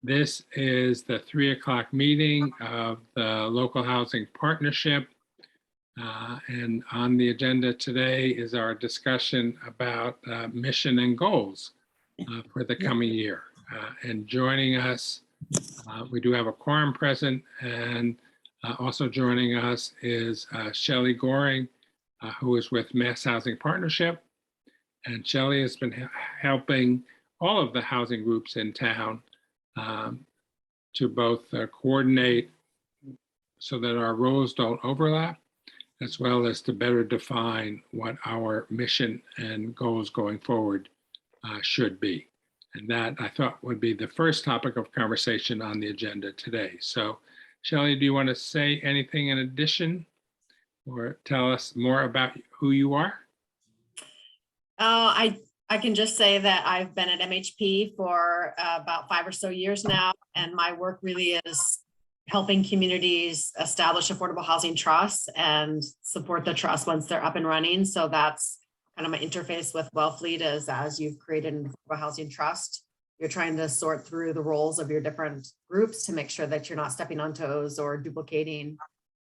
This is the 3 o'clock meeting of the Local Housing Partnership. And on the agenda today is our discussion about mission and goals for the coming year. And joining us, we do have a quorum present, and also joining us is Shelley Goring, who is with Mass Housing Partnership. And Shelley has been helping all of the housing groups in town to both coordinate so that our roles don't overlap, as well as to better define what our mission and goals going forward should be. And that, I thought, would be the first topic of conversation on the agenda today. So, Shelley, do you want to say anything in addition or tell us more about who you are? I can just say that I've been at MHP for about 5 or so years now, and my work really is helping communities establish affordable housing trusts and support the trust once they're up and running. So that's kind of my interface with Wellfleet is, as you've created an affordable housing trust, you're trying to sort through the roles of your different groups to make sure that you're not stepping on toes or duplicating.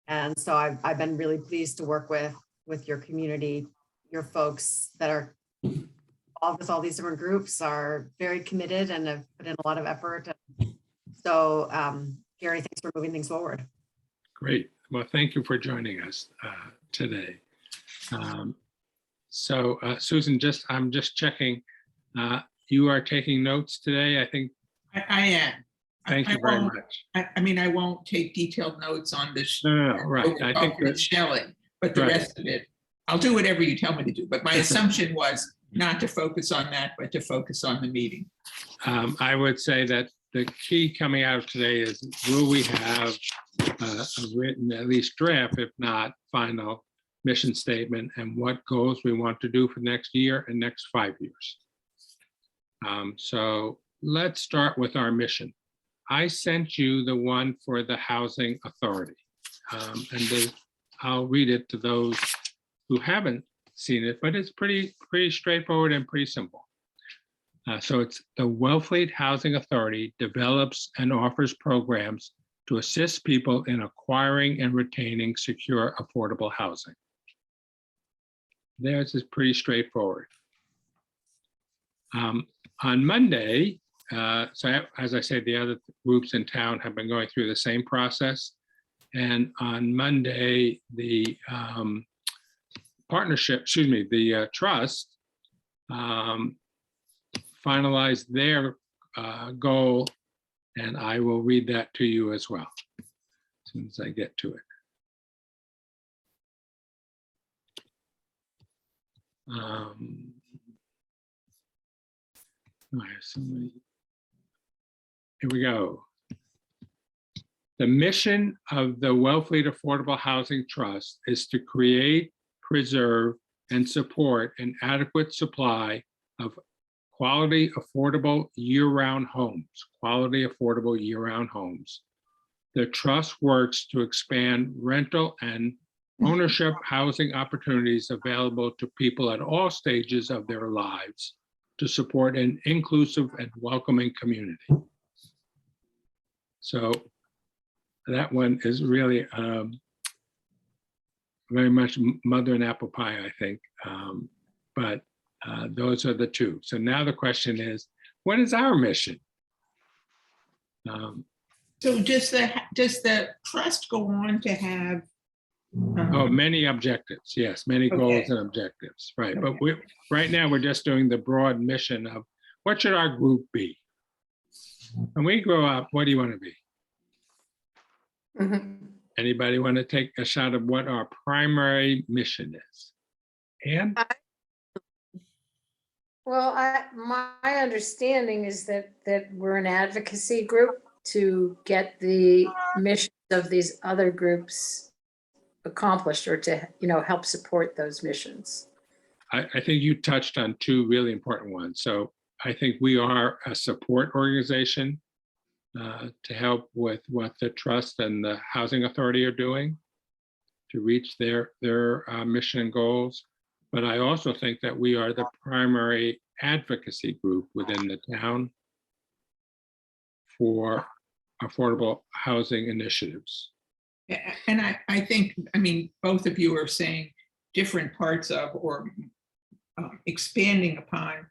And so I've been really pleased to work with your community. Your folks that are involved with all these different groups are very committed and have put in a lot of effort. So Gary, thanks for moving things forward. Great. Well, thank you for joining us today. Susan, I'm just checking. You are taking notes today, I think. I am. Thank you very much. I mean, I won't take detailed notes on this. No, right. I think with Shelley, but the rest of it, I'll do whatever you tell me to do. But my assumption was not to focus on that, but to focus on the meeting. I would say that the key coming out of today is, will we have a written, at least draft, if not final, mission statement and what goals we want to do for next year and next 5 years. So let's start with our mission. I sent you the one for the Housing Authority, and I'll read it to those who haven't seen it, but it's pretty straightforward and pretty simple. So it's the Wellfleet Housing Authority develops and offers programs to assist people in acquiring and retaining secure, affordable housing. Theirs is pretty straightforward. On Monday, so as I said, the other groups in town have been going through the same process. And on Monday, the the trust finalized their goal, and I will read that to you as well as soon as I get to it. I have so many. Here we go. The mission of the Wellfleet Affordable Housing Trust is to create, preserve, and support an adequate supply of quality, affordable, year-round homes. Quality, affordable, year-round homes. The trust works to expand rental and ownership housing opportunities available to people at all stages of their lives to support an inclusive and welcoming community. So that one is really very much mother and apple pie, I think. But those are the two. So now the question is, what is our mission? So does the trust go on to have? Many objectives, yes, many goals and objectives, right? Okay. But right now we're just doing the broad mission of what should our group be? When we grow up, what do you want to be? Anybody want to take a shot of what our primary mission is? Anne? Well, my understanding is that we're an advocacy group to get the missions of these other groups accomplished, or to help support those missions. I think you touched on two really important ones. So I think we are a support organization to help with what the trust and the Housing Authority are doing to reach their mission and goals. But I also think that we are the primary advocacy group within the town for affordable housing initiatives. And I think, I mean, both of you are saying different parts of or expanding upon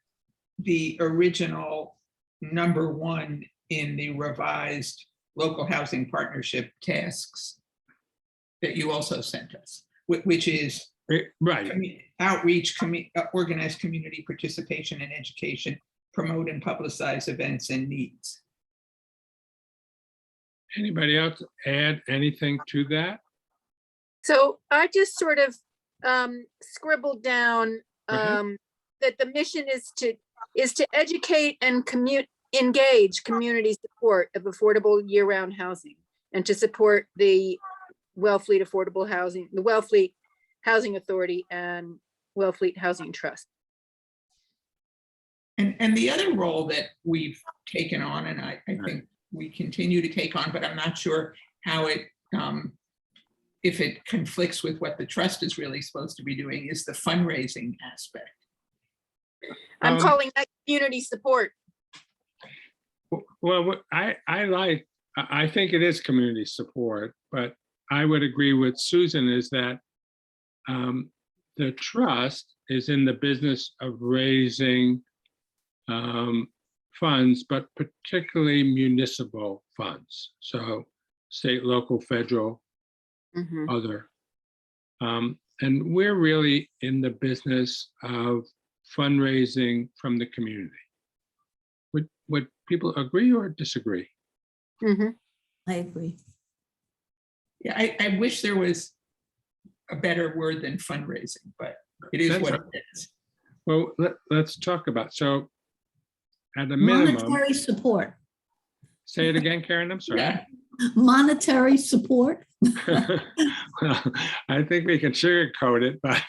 the original #1 in the revised local housing partnership tasks that you also sent us, which is Right. outreach, organize community participation and education, promote and publicize events and needs. Anybody else add anything to that? So I just sort of scribbled down Okay. that the mission is to educate and engage community support of affordable year-round housing and to support the Wellfleet Affordable Housing, the Wellfleet Housing Authority and Wellfleet Housing Trust. And the other role that we've taken on, and I think we continue to take on, but I'm not sure how it, if it conflicts with what the trust is really supposed to be doing, is the fundraising aspect. I'm calling that community support. Well, I think it is community support, but I would agree with Susan is that the trust is in the business of raising funds, but particularly municipal funds. So state, local, federal, other. And we're really in the business of fundraising from the community. Would people agree or disagree? I agree. Yeah, I wish there was a better word than fundraising, but it is what it is. Well, let's talk about, so at a minimum, Monetary support. say it again, Karen, I'm sorry. Yeah. Monetary support. Well, I think we can sugarcoat it, but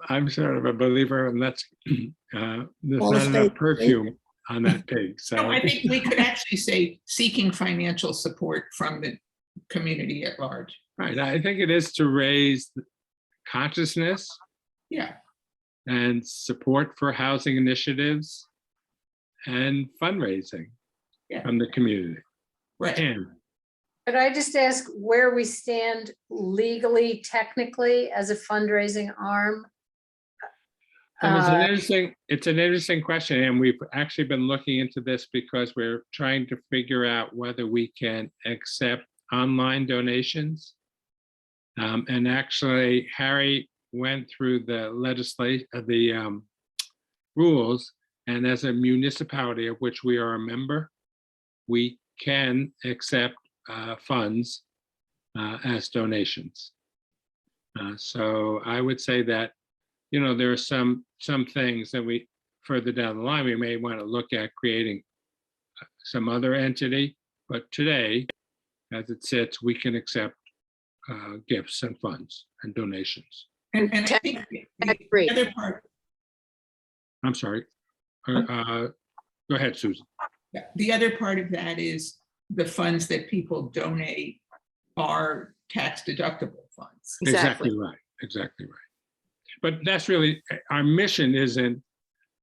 I'm sort of a believer, and that's there's not enough perfume on that pig. So No, I think we could actually say seeking financial support from the community at large. right, I think it is to raise consciousness Yeah, and support for housing initiatives and fundraising Yeah. from the community. right. And Could I just ask where we stand legally, technically, as a fundraising arm? it's an interesting question, and we've actually been looking into this because we're trying to figure out whether we can accept online donations. And actually, Harry went through the legislation, the rules, and as a municipality of which we are a member, we can accept funds as donations. So I would say that, you know, there are some things that we further down the line, we may want to look at creating some other entity, but today, as it sits, we can accept gifts and funds and donations. And I think Agree. the other part, I'm sorry. Go ahead, Susan. yeah, the other part of that is the funds that people donate are tax deductible funds. Exactly right. Exactly right. But that's really, our mission isn't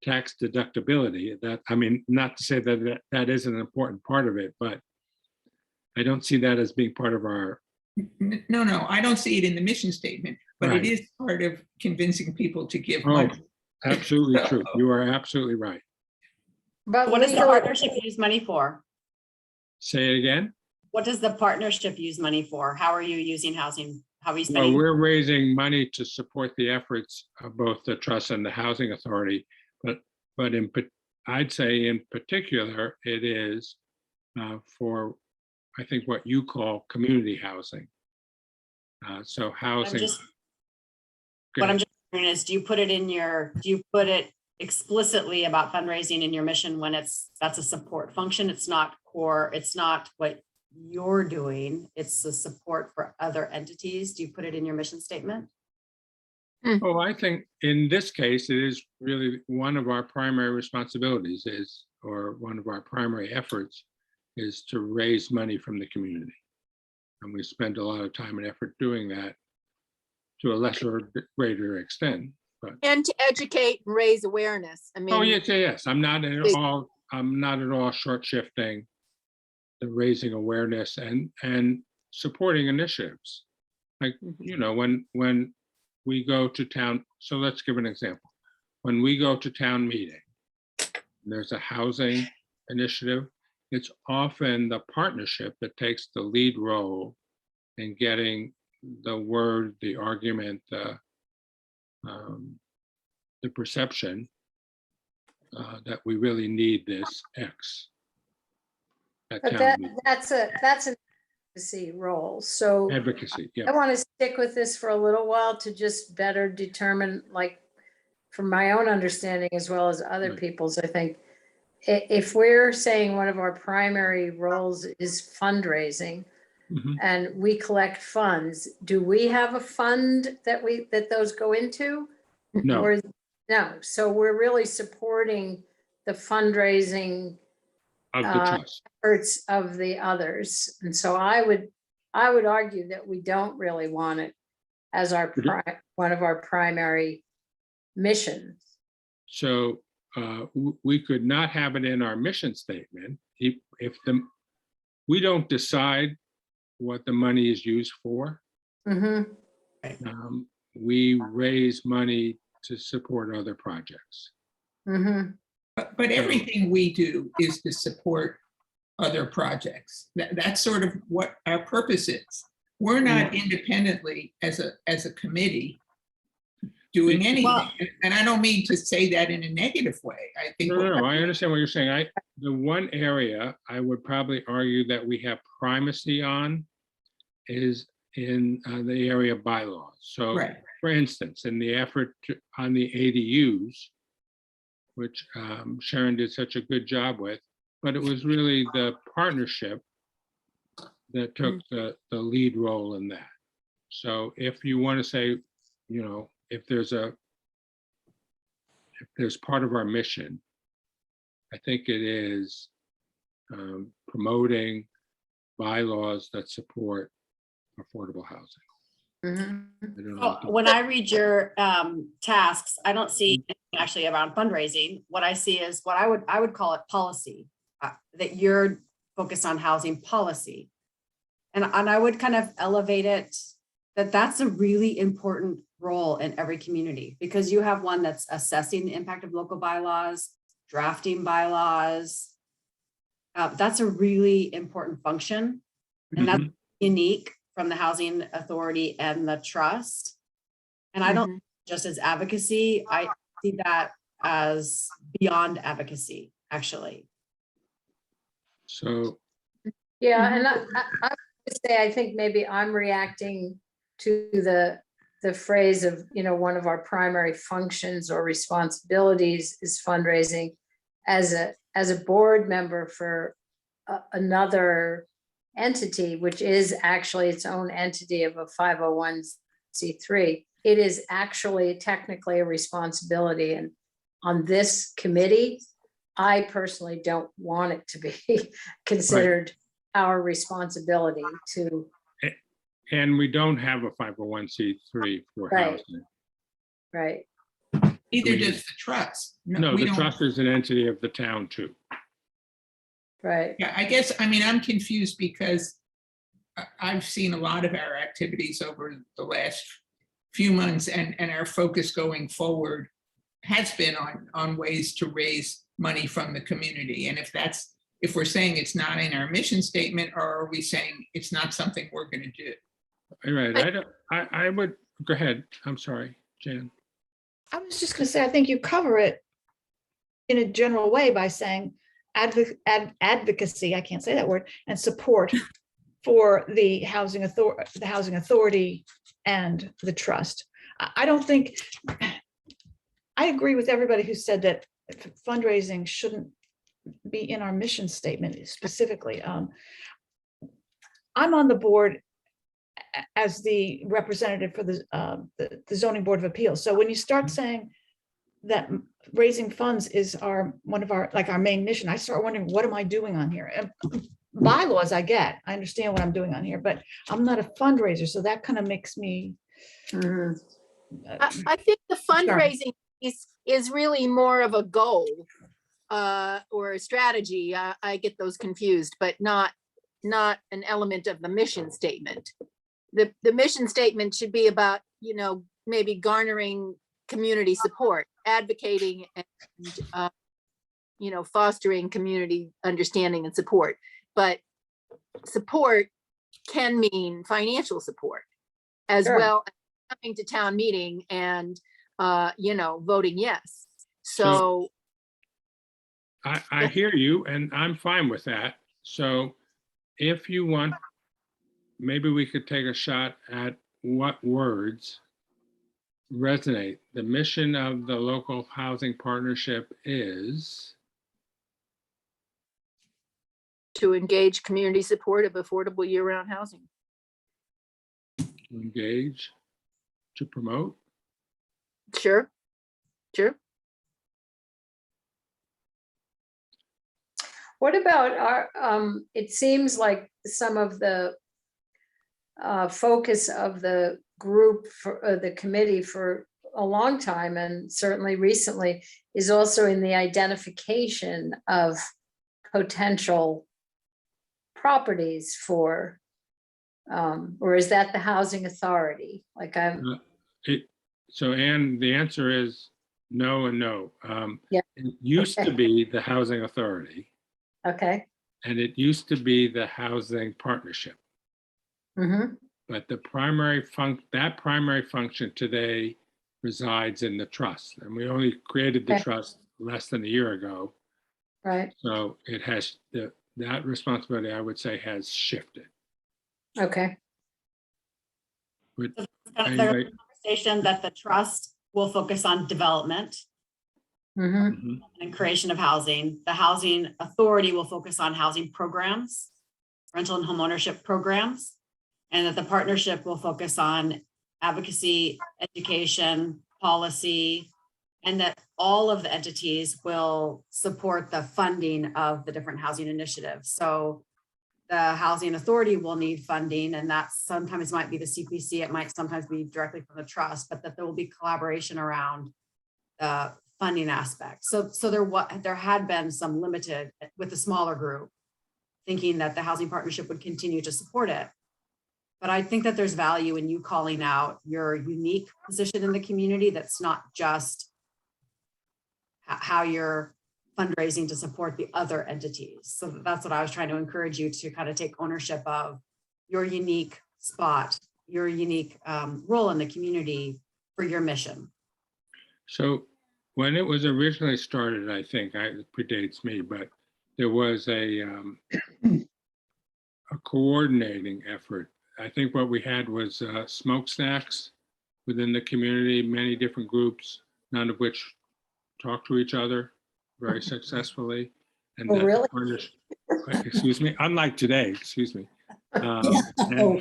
tax deductibility. That, I mean, not to say that that is an important part of it, but I don't see that as being part of our. No, I don't see it in the mission statement, but Right. it is part of convincing people to give Oh, money. absolutely true. You are absolutely right. But What does the legally, partnership use money for? Say it again. What does the partnership use money for? How are you using housing? How are you Well, spending? we're raising money to support the efforts of both the trust and the housing authority, but I'd say in particular, it is for, I think, what you call community housing. So housing. What I'm just wondering is, do you put it explicitly about fundraising in your mission when that's a support function? It's not core, it's not what you're doing, it's the support for other entities. Do you put it in your mission statement? Oh, I think in this case, it is really one of our primary responsibilities or one of our primary efforts is to raise money from the community. And we spend a lot of time and effort doing that. to a lesser or greater extent. But And to educate and raise awareness. I mean. oh yes. I'm not at all short shifting the raising awareness and supporting initiatives. Like, you know, when we go to town, so let's give an example. When we go to town meeting, there's a housing initiative, it's often the partnership that takes the lead role in getting the word, the argument, the perception that we really need this X at But town meeting. that's an advocacy role. So Advocacy, I yeah. want to stick with this for a little while to just better determine, like, from my own understanding as well as other Right. people's, I think, if we're saying one of our primary roles is fundraising Mhm. and we collect funds, do we have a fund that those go into? No, Or no, so we're really supporting the fundraising of the trust. efforts of the others. And so I would argue that we don't really want it as our one of our primary missions. So we could not have it in our mission statement if we don't decide what the money is used for. Mhm. We raise money to support other projects. Mhm. But everything we do is to support other projects. That's sort of what our purpose is. We're not independently as a committee doing anything. Well- And I don't mean to say that in a negative way. I think No, I understand what you're saying. The one area I would probably argue that we have primacy on is in the area of bylaws. So, right. for instance, in the effort on the ADUs, which Sharon did such a good job with, but it was really the partnership that took the lead role in that. So if you want to say, you know, if there's part of our mission, I think it is promoting bylaws that support affordable housing. Mhm. I don't know. So when I read your tasks, I don't see anything actually around fundraising. What I see is what I would call it policy, that you're focused on housing policy. And I would kind of elevate it, that's a really important role in every community, because you have one that's assessing the impact of local bylaws, drafting bylaws. That's a really important function. And that's unique from the Housing Authority and the trust. And I don't just as advocacy, I see that as beyond advocacy, actually. So Yeah, and I would say, I think maybe I'm reacting to the phrase of, you know, one of our primary functions or responsibilities is fundraising as a board member for another entity, which is actually its own entity of a 501c3. It is actually technically a responsibility. And on this committee, I personally don't want it to be considered our responsibility to. and we don't have a 501c3 for Right. housing. Right. Neither does the trust. No, we the don't- trust is an entity of the town too. Right. Yeah, I guess, I mean, I'm confused because I've seen a lot of our activities over the last few months, and our focus going forward has been on ways to raise money from the community. And if we're saying it's not in our mission statement, or are we saying it's not something we're going to do? All right, I would, go ahead. I'm sorry, Jan. I was just going to say, I think you cover it in a general way by saying advocacy, I can't say that word, and support for the housing authority and the trust. I don't think, I agree with everybody who said that fundraising shouldn't be in our mission statement specifically. I'm on the board as the representative for the zoning board of appeals. So when you start saying that raising funds is one of our main mission, I start wondering, what am I doing on here? And bylaws, I understand what I'm doing on here, but I'm not a fundraiser. So that kind of makes me Mhm. I think the fundraising is really more of a goal or a strategy. I get those confused, but not an element of the mission statement. The mission statement should be about, maybe garnering community support, advocating and, fostering community understanding and support. But support can mean financial support as Sure. well as coming to town meeting and, voting yes. So I hear you, and I'm fine with that. So if you want, maybe we could take a shot at what words resonate. The mission of the local housing partnership is, to engage community support of affordable year-round housing. to engage, to promote. Sure. What about it seems like some of the focus of the group for the committee for a long time, and certainly recently, is also in the identification of potential properties for, or is that the housing authority? Like So, Anne, the answer is no and no. Yeah. It used to be the housing authority, okay. and it used to be the housing partnership. Mm-hmm. But that primary function today resides in the trust. And we only created the Okay. trust less than a year ago. Right. So it has, that responsibility, I would say, has shifted. Okay. Would There's anybody- a conversation that the trust will focus on development Mm-hmm. Mhm. and creation of housing. The housing authority will focus on housing programs, rental and homeownership programs, and that the partnership will focus on advocacy, education, policy, and that all of the entities will support the funding of the different housing initiatives. So the housing authority will need funding, and that sometimes might be the CPC, it might sometimes be directly from the trust, but that there will be collaboration around the funding aspect. So there had been some limited with the smaller group, thinking that the housing partnership would continue to support it. But I think that there's value in you calling out your unique position in the community that's not just how you're fundraising to support the other entities. So that's what I was trying to encourage you to kind of take ownership of your unique spot, your unique role in the community for your mission. So when it was originally started, I think, it predates me, but there was a coordinating effort. I think what we had was smokestacks within the community, many different groups, none of which talk to each other very successfully. And Oh, that the really? partnership- excuse me, unlike today, excuse me. Yeah. Oh,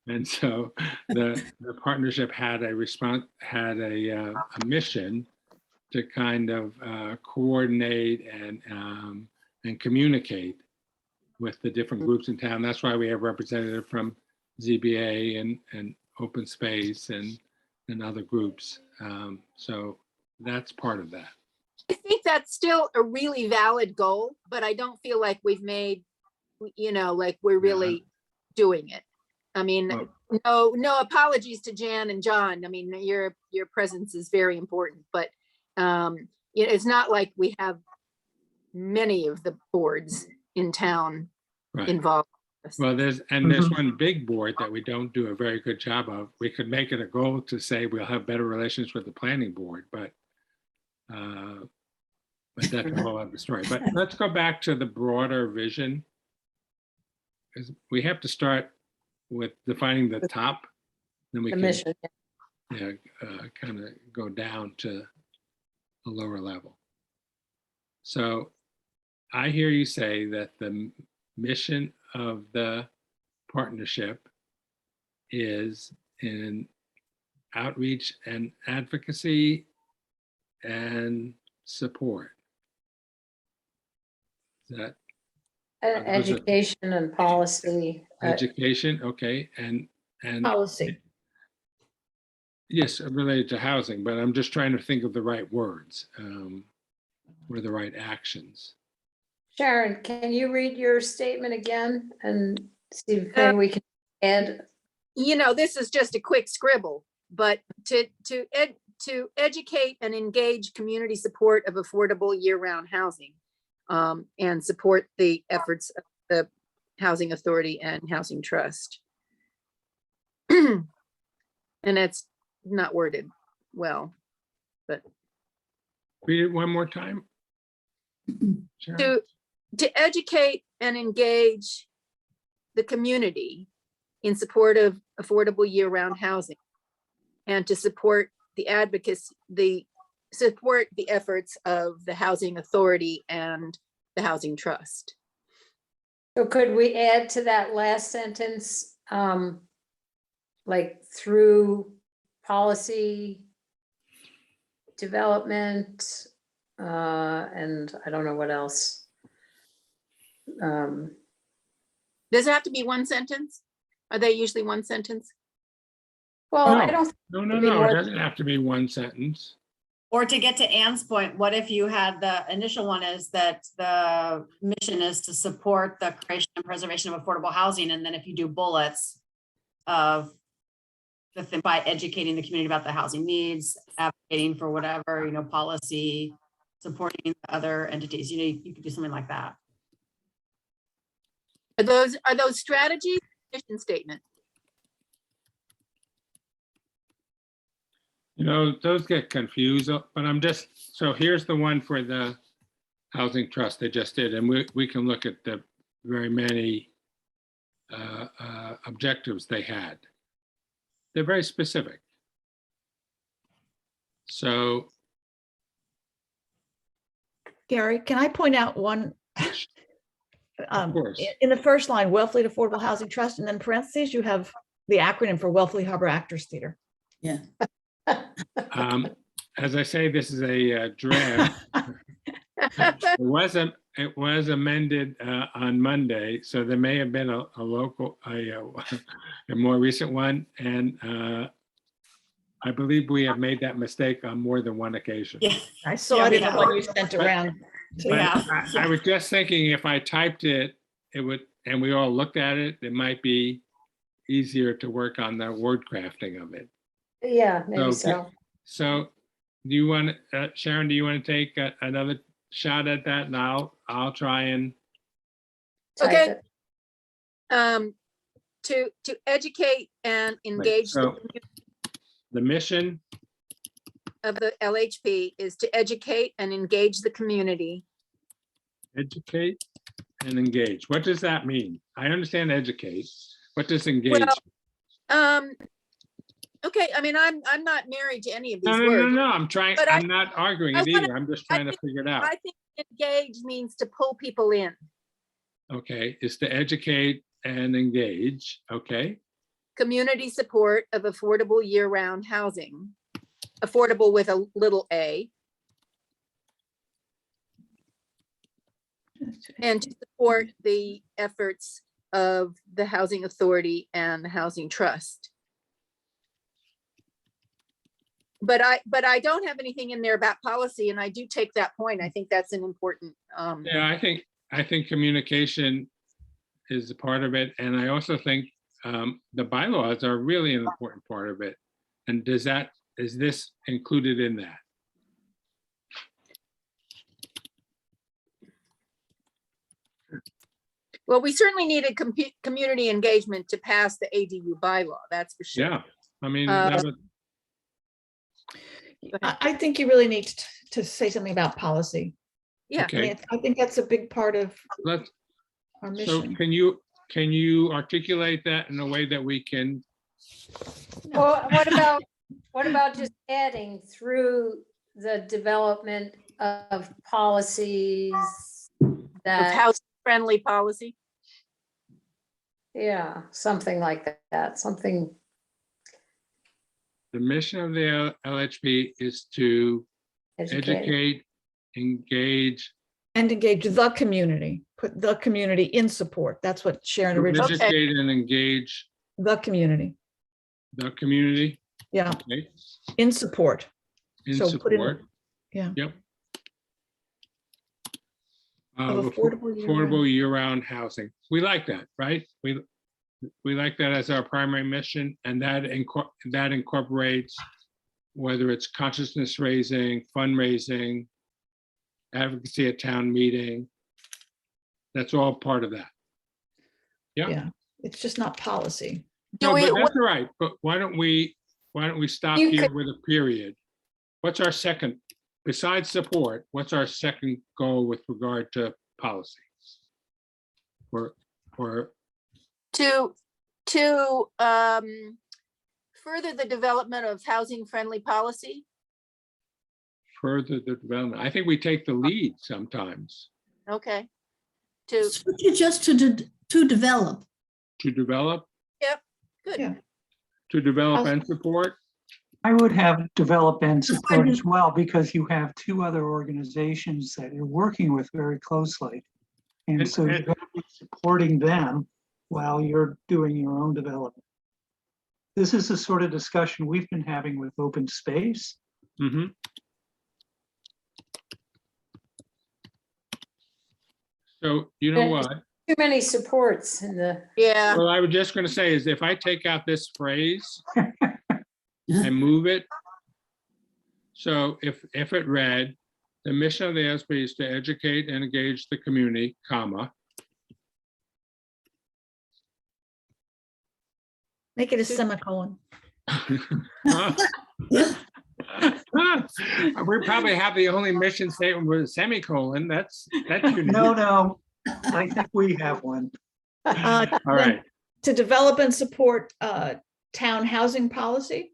And so the partnership had a mission to kind of coordinate and communicate with the different groups in town. That's why we have representative from ZBA and open space and other groups. So that's part of that. I think that's still a really valid goal, but I don't feel like we've made, like we're really doing it. I mean, no apologies to Jan and John. I mean, your presence is very important, but it's not like we have many of the boards in town Right. involved. Well, there's one big board that we don't do a very good job of. We could make it a goal to say we'll have better relations with the planning board, but that's a whole other story. But let's go back to the broader vision. Because we have to start with defining the top, then we The can mission. kind of go down to a lower level. So I hear you say that the mission of the partnership is in outreach and advocacy and support. Is that those are- Education and policy. education? Okay, and Policy. Yes, related to housing, but I'm just trying to think of the right words, or the right actions. Sharon, can you read your statement again and see if maybe we can add? You know, this is just a quick scribble, but to educate and engage community support of affordable year-round housing, and support the efforts of the Housing Authority and Housing Trust. And it's not worded well, but Read it one more time. Sharon? to educate and engage the community in support of affordable year-round housing, and to support the efforts of the Housing Authority and the Housing Trust. So could we add to that last sentence, like through policy development, and I don't know what else. Does it have to be one sentence? Are they usually one sentence? Well, I No. don't, No, Could be it more- doesn't have to be one sentence. Or to get to Anne's point, what if you had the initial one is that the mission is to support the creation and preservation of affordable housing, and then if you do bullets of the thing by educating the community about the housing needs, advocating for whatever, you know, policy, supporting other entities, you know, you could do something like that. Are those strategies, mission statement? You know, those get confused, but I'm just, so here's the one for the Housing Trust they just did, and we can look at the very many objectives they had. They're very specific. So, Gary, can I point out one? course. In the first line, Wellfleet Affordable Housing Trust, and then parentheses, you have the acronym for Wellfleet Harbor Actors Theater. Yeah. as I say, this is a draft. It was amended on Monday, so there may have been a more recent one, and I believe we have made that mistake on more than one occasion. Yeah, I saw Yeah, it we in the have. one you sent around. But Yeah. I was just thinking if I typed it, it would, and we all looked at it, it might be easier to work on the word crafting of it. yeah, maybe So, so. So do you want, Sharon, do you want to take another shot at that? And I'll try and, Type Okay. it. To educate and engage the so- community the mission, of the LHP is to educate and engage the community. educate and engage. What does that mean? I understand educate. What does engage? Well, okay, I mean, I'm not married to any of No, these no, no, words. no, I'm trying, But I'm not arguing I it wanna- either. I'm just I trying to figure it out. I think engage means to pull people in. Okay, is to educate and engage, okay? Community support of affordable year-round housing, affordable with a little a, and to support the efforts of the Housing Authority and the Housing Trust. But I don't have anything in there about policy, and I do take that point. I think that's an important, Yeah, I think communication is a part of it, and I also think the bylaws are really an important part of it. And is this included in that? well, we certainly needed community engagement to pass the ADU bylaw, that's for sure. Yeah, I mean, Uh, that was, I think you really need to say something about policy. Yeah, I mean, okay. I think that's a big part of Let's, our so mission. can you articulate that in a way that we can? Well, what about just adding through the development of policies of that, house-friendly policy. yeah, something like that, something, The mission of the LHP is to educate, engage, And engage the community, put the community in support. That's what Sharon originally, Okay. educate and engage the community. the community. Yeah, Okay, in support. in So put in- support. yeah. Yep. Of affordable year-round. Affordable year-round housing. We like that, right? We like that as our primary mission, and that incorporates whether it's consciousness raising, fundraising, advocacy at town meeting. That's all part of that. Yeah. Yeah, it's just not policy. No, we- but that's all right. But why don't we stop You here could- with a period? What's our second, besides support, what's our second goal with regard to policy? Or to further the development of housing-friendly policy. further the development? I think we take the lead sometimes Okay. To, Switch it just to develop. to develop, good. Yeah. to develop and support. I would have develop and support as well, because you have two other organizations that you're working with very closely. And And- so you're going to be supporting them while you're doing your own development. This is the sort of discussion we've been having with open space. Mhm. So you know Yeah. what? Too many supports in the, Yeah, Well, I was just going to say is if I take out this phrase and move it. So if it read, the mission of the ASB is to educate and engage the community, comma, Make it a semicolon. we probably have the only mission statement with a semicolon. That's unique. No, I think we have one. All right. To develop and support town housing policy.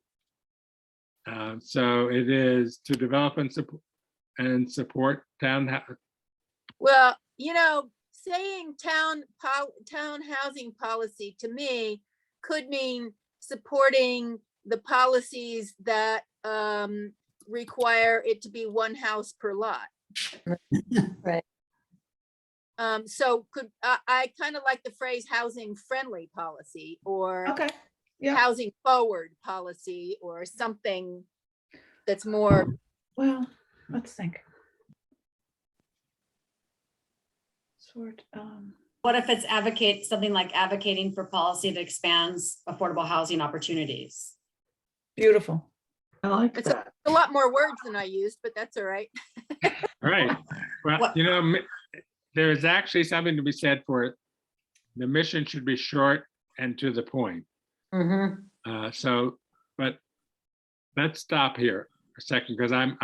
So it is to develop and support town. well, saying town housing policy to me could mean supporting the policies that require it to be one house per lot. right. So I kind of like the phrase housing friendly policy or Okay, yeah, housing forward policy or something that's more, well, let's think. What if it's something like advocating for policy that expands affordable housing opportunities? Beautiful. I like It's that. a lot more words than I used, but that's all right. All right. Well, What- there is actually something to be said for it. The mission should be short and to the point. Mhm. But let's stop here a second because I'm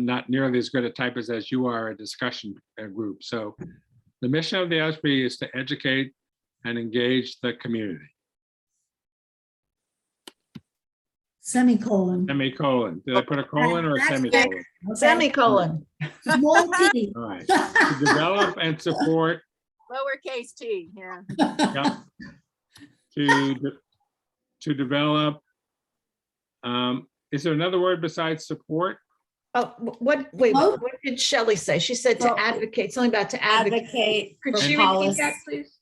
not nearly as good a typist as you are a discussion group. So the mission of the ASB is to educate and engage the community. Semicolon. Semicolon. Did I put a colon or a That's- semicolon? Semicolon. Small t. All right. To develop and support, Lowercase t, yeah. yeah. To develop. Is there another word besides support? Oh, wait, Oh. what did Shelley say? She said to Well, advocate, something about to advocate. Advocate Could for she repeat policy. that, please?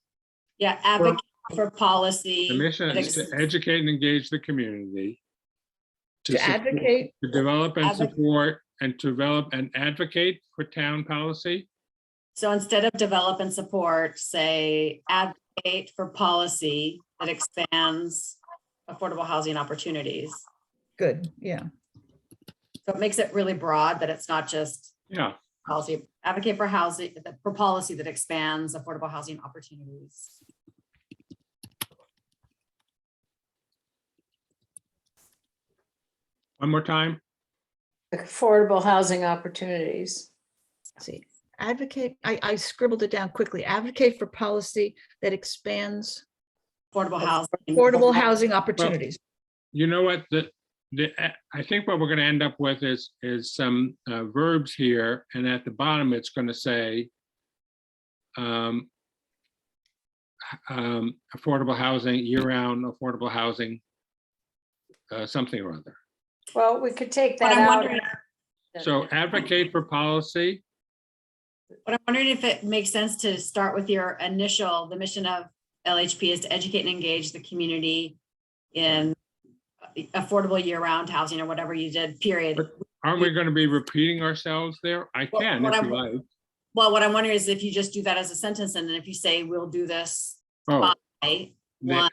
Yeah, advocate for policy. The mission that is to ex- educate and engage the community. To support- advocate, To develop and Advoc- support and to develop and advocate for town policy. So instead of develop and support, say advocate for policy that expands affordable housing opportunities. good, yeah. So it makes it really broad that it's not just Yeah, policy, advocate for housing, for policy that expands affordable housing opportunities. one more time. Affordable housing opportunities. Let's see, advocate, I scribbled it down quickly. Advocate for policy that expands Affordable housing. affordable housing opportunities. You know what, I think what we're gonna end up with is some verbs here, and at the bottom, it's gonna say affordable housing, year-round affordable housing, something or other. Well, we could take But that I'm out. wondering, So advocate for policy, but I'm wondering if it makes sense to start with your initial, the mission of LHP is to educate and engage the community in affordable year-round housing or whatever you did, period. But aren't we going to be repeating ourselves there? I Well, can what if I- you like. Well, what I'm wondering is if you just do that as a sentence, and then if you say, we'll do this Oh, by the- one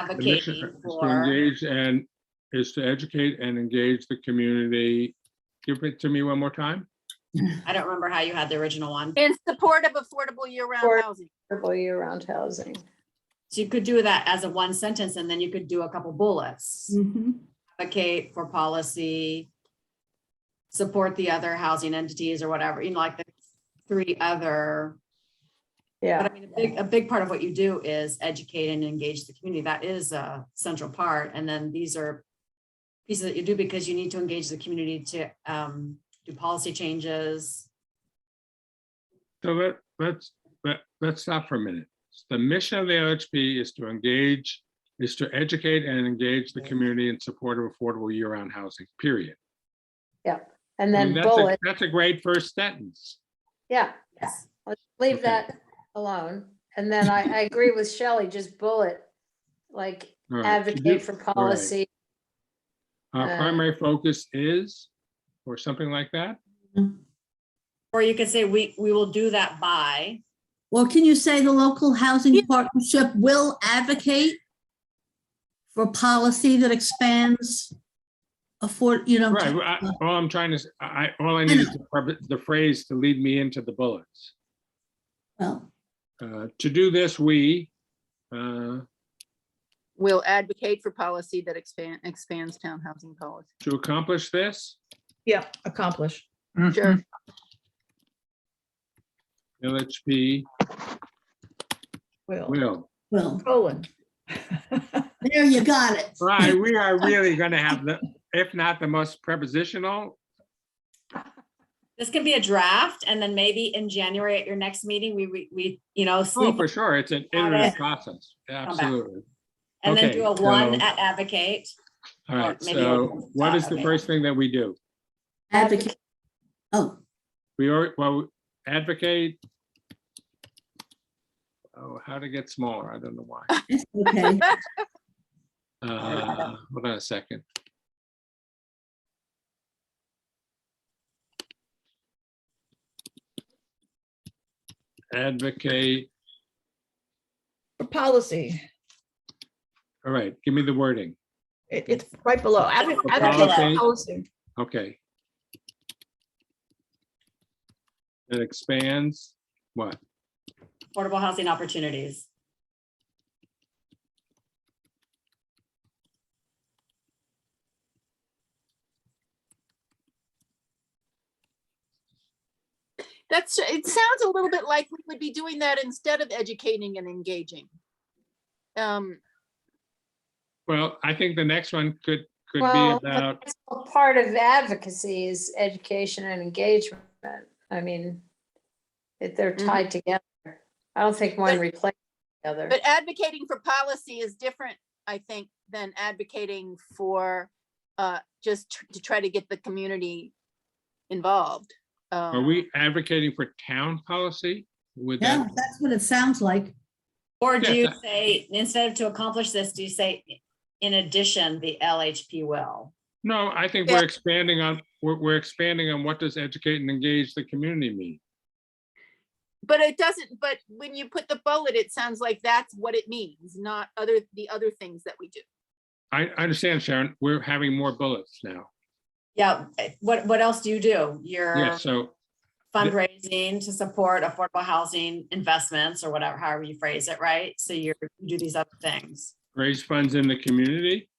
the mission advocating is to for, engage and is to educate and engage the community. Give it to me one more time. I don't remember how you had the original one. In support of affordable year-round Support- housing. Affordable year-round housing. So you could do that as a one sentence, and then you could do a couple bullets. Mhm. Advocate for policy, support the other housing entities or whatever, you know, like the 3 other. But Yeah, I mean, a big part of what you do is educate and engage the community. That is a central part. And then these are pieces that you do because you need to engage the community to do policy changes. So let's stop for a minute. The mission of the LHP is to educate and engage the community in support of affordable year-round housing, period. and I mean, then bullet, that's a great first sentence. yeah, Yes. let's leave Okay. that alone. And then I agree with Shelley, just bullet, like All right. advocate for All right. policy. Our primary focus is, or something like that. Or you could say, we will do that by, Or can you say the local housing partnership will advocate for policy that expands Right. All I'm trying to, all I need is the phrase to lead me into the bullets. well, To do this, we, Will advocate for policy that expands town housing policy. to accomplish this, Yeah, accomplish. Sure. LHP will. well, Colon. there you got it. Right, we are really gonna have if not the most prepositional. this can be a draft, and then maybe in January at your next meeting, we Oh, sleep for sure, it's an iterative process, absolutely. and then okay, do a 1 so- at advocate. All right, maybe so we'll what stop, is the okay. first thing that we do? Advocate. Oh, Advocate. Oh, how to get smaller, I don't know why. it's okay. Hold on a second. Advocate, For policy. all right, give me the wording, It's right below. Advocate for policy. policy. okay. That expands, what? Affordable housing opportunities. It sounds a little bit like we would be doing that instead of educating and engaging. Well, I think the next one could be Well, but about, that's all part of advocacy is education and engagement. I mean, if they're Mhm. tied together, I don't think one But- replaces the other. But advocating for policy is different, I think, than advocating for just to try to get the community involved. are we advocating for town policy? Would Yeah, that, that's what it sounds like. Or do Yeah, you that- say, instead of to accomplish this, do you say, in addition, the LHP will? no, I think we're expanding on what does educate and engage the community mean? But it doesn't, but when you put the bullet, it sounds like that's what it means, not the other things that we do. I understand, Sharon, we're having more bullets now. Yeah, what else do you do? Yeah, You're so, fundraising to support affordable housing investments or whatever, however you phrase it, right? So you do these other things. raise funds in the community.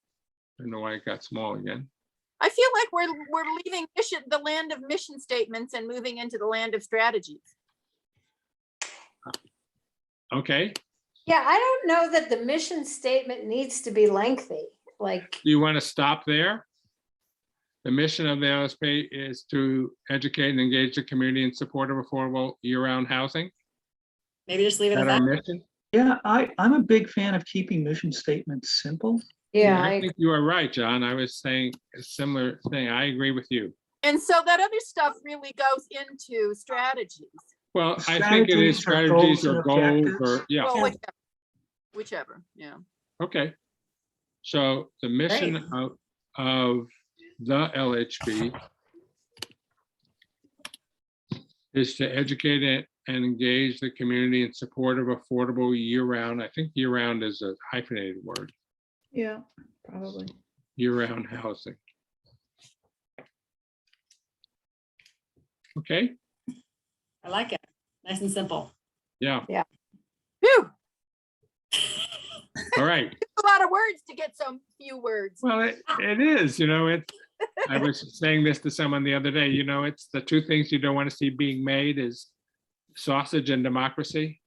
I don't know why it got small again. I feel like we're leaving the land of mission statements and moving into the land of strategies. Okay, Yeah, I don't know that the mission statement needs to be lengthy, like, do you want to stop there? The mission of the LSP is to educate and engage the community in support of affordable year-round housing. Maybe just leave Is it that at our that. mission? Yeah, I'm a big fan of keeping mission statements simple. yeah, I I think you are right, John. I was saying a similar thing. I agree with you. And so that other stuff really goes into strategies. Well, I think it is Strategies or strategies or goals and goals or, objectives. yeah, Well, whichever, yeah. okay. So the mission Great. of of the LHB is to educate and engage the community in support of affordable year-round. I think year-round is a hyphenated word, Yeah, probably. year-round housing. Okay, I like it. Nice and simple. yeah, Phew, all right. a lot of words to get so few words. Well, it is, I was saying this to someone the other day, it's the two things you don't want to see being made is sausage and democracy.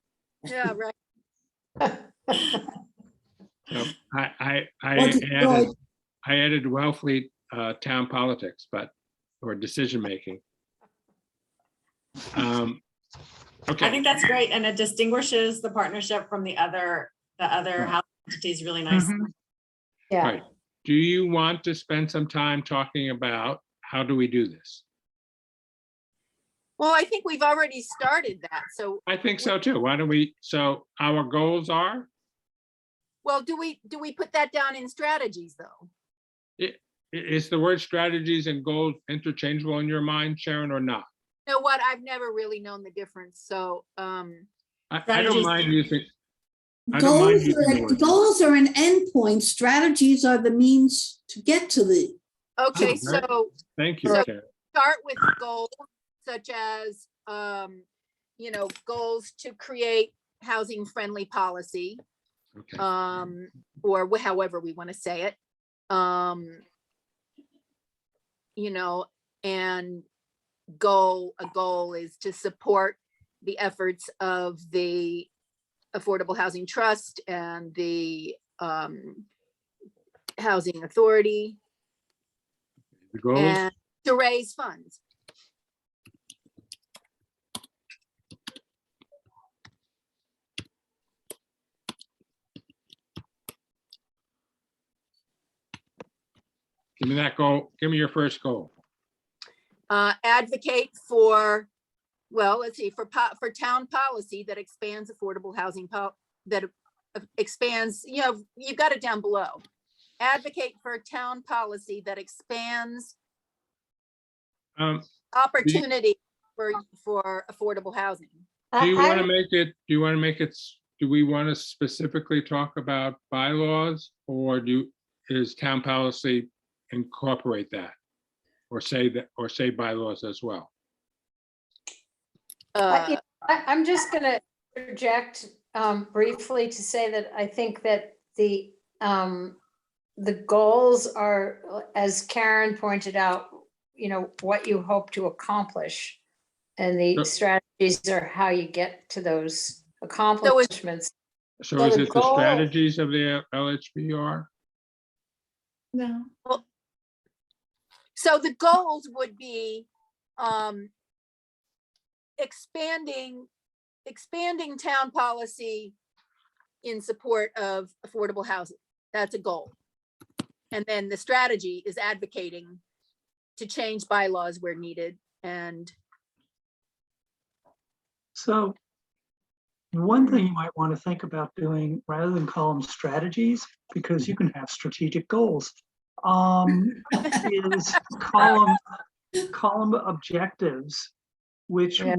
Yeah, right. So I What is added, good? Wellfleet town politics, or decision-making. I Okay, think that's great. And it distinguishes the partnership from the other housing entities really nicely. Mhm. Yeah, right. Do you want to spend some time talking about how do we do this? Well, I think we've already started that. So, I think so too. Why don't we, so our goals are, well, do we put that down in strategies though? is the word strategies and goals interchangeable in your mind, Sharon, or not? You know what? I've never really known the difference. So, I don't Strategies. mind using. I don't mind using the word. Goals are an endpoint. Strategies are the means to get to the. okay, Oh, very- so Thank you, So- Karen. start with goals such as, goals to create housing friendly policy, Okay. or however we want to say it. And a goal is to support the efforts of the Affordable Housing Trust and the Housing Authority, The goals, and to raise funds. give me that goal. Give me your first goal. Advocate for, well, let's see, for town policy that expands affordable housing, that expands, you've got it down below. Advocate for a town policy that expands Um, opportunity for affordable housing. Do you want to I- make it, do we want to specifically talk about bylaws, or is town policy incorporate that? Or say bylaws as well? I'm just gonna project briefly to say that I think that the goals are, as Karen pointed out, what you hope to accomplish. And the Sure. strategies are how you get to those accomplishments. So So is the it the goal- strategies of the LHBR? No. So the goals would be expanding town policy in support of affordable housing. That's a goal. And then the strategy is advocating to change bylaws where needed. And So one thing you might want to think about doing, rather than call them strategies, because you can have strategic goals, is call them objectives, which Yeah.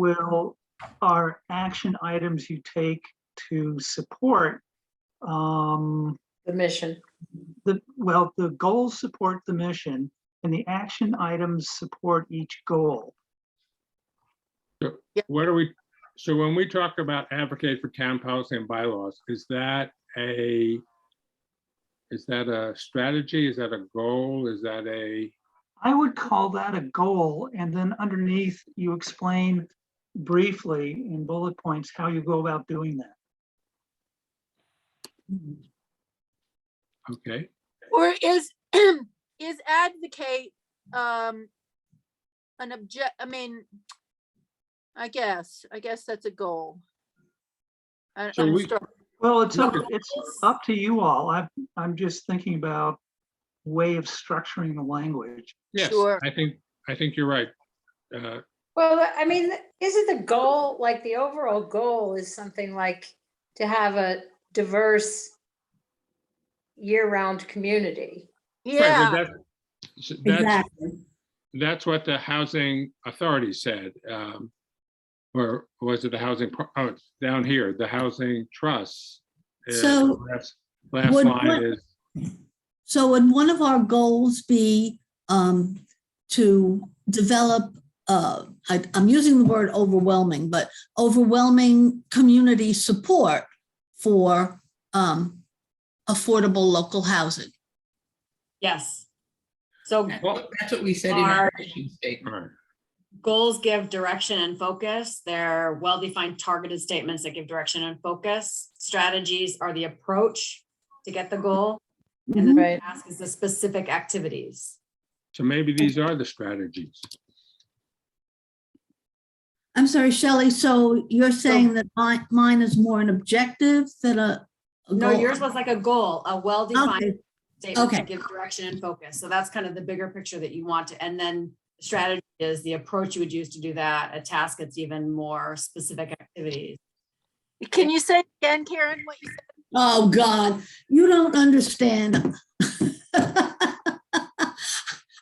are action items you take to support The mission. the goals support the mission, and the action items support each goal. So when we talk about advocate for town policy and bylaws, is that a strategy? Is that a goal? Is that I would call that a goal, and then underneath you explain briefly in bullet points how you go about doing that. okay? or is advocate an object? I mean, I guess that's a goal. So I'm we- struck- Well, it's up to you all. I'm just thinking about way of structuring the language. Yes, Sure. I think you're right. Well, I mean, isn't the goal, like the overall goal is something like to have a diverse year-round community? Right, Yeah, but So Exactly. that's what the housing authority said. Or was it the housing, oh, it's down here, the housing trust. So Last would line what- is, So would one of our goals be to develop, I'm using the word overwhelming, but overwhelming community support for affordable local housing? Yes. So well, That's what we said in our mission statement. all right. goals give direction and focus. They're well-defined targeted statements that give direction and focus. Strategies are the approach to get the goal. And then Mhm. the Right. task is the specific activities. So maybe these are the strategies. I'm sorry, Shelley, so you're saying that mine is more an objective than a No, goal? yours was like a goal, a well-defined Okay, statement to okay. give direction and focus. So that's kind of the bigger picture that you want to, and then strategy is the approach you would use to do that. A task that's even more specific activities. Can you say again, Karen, what you said? Oh, God, you don't understand.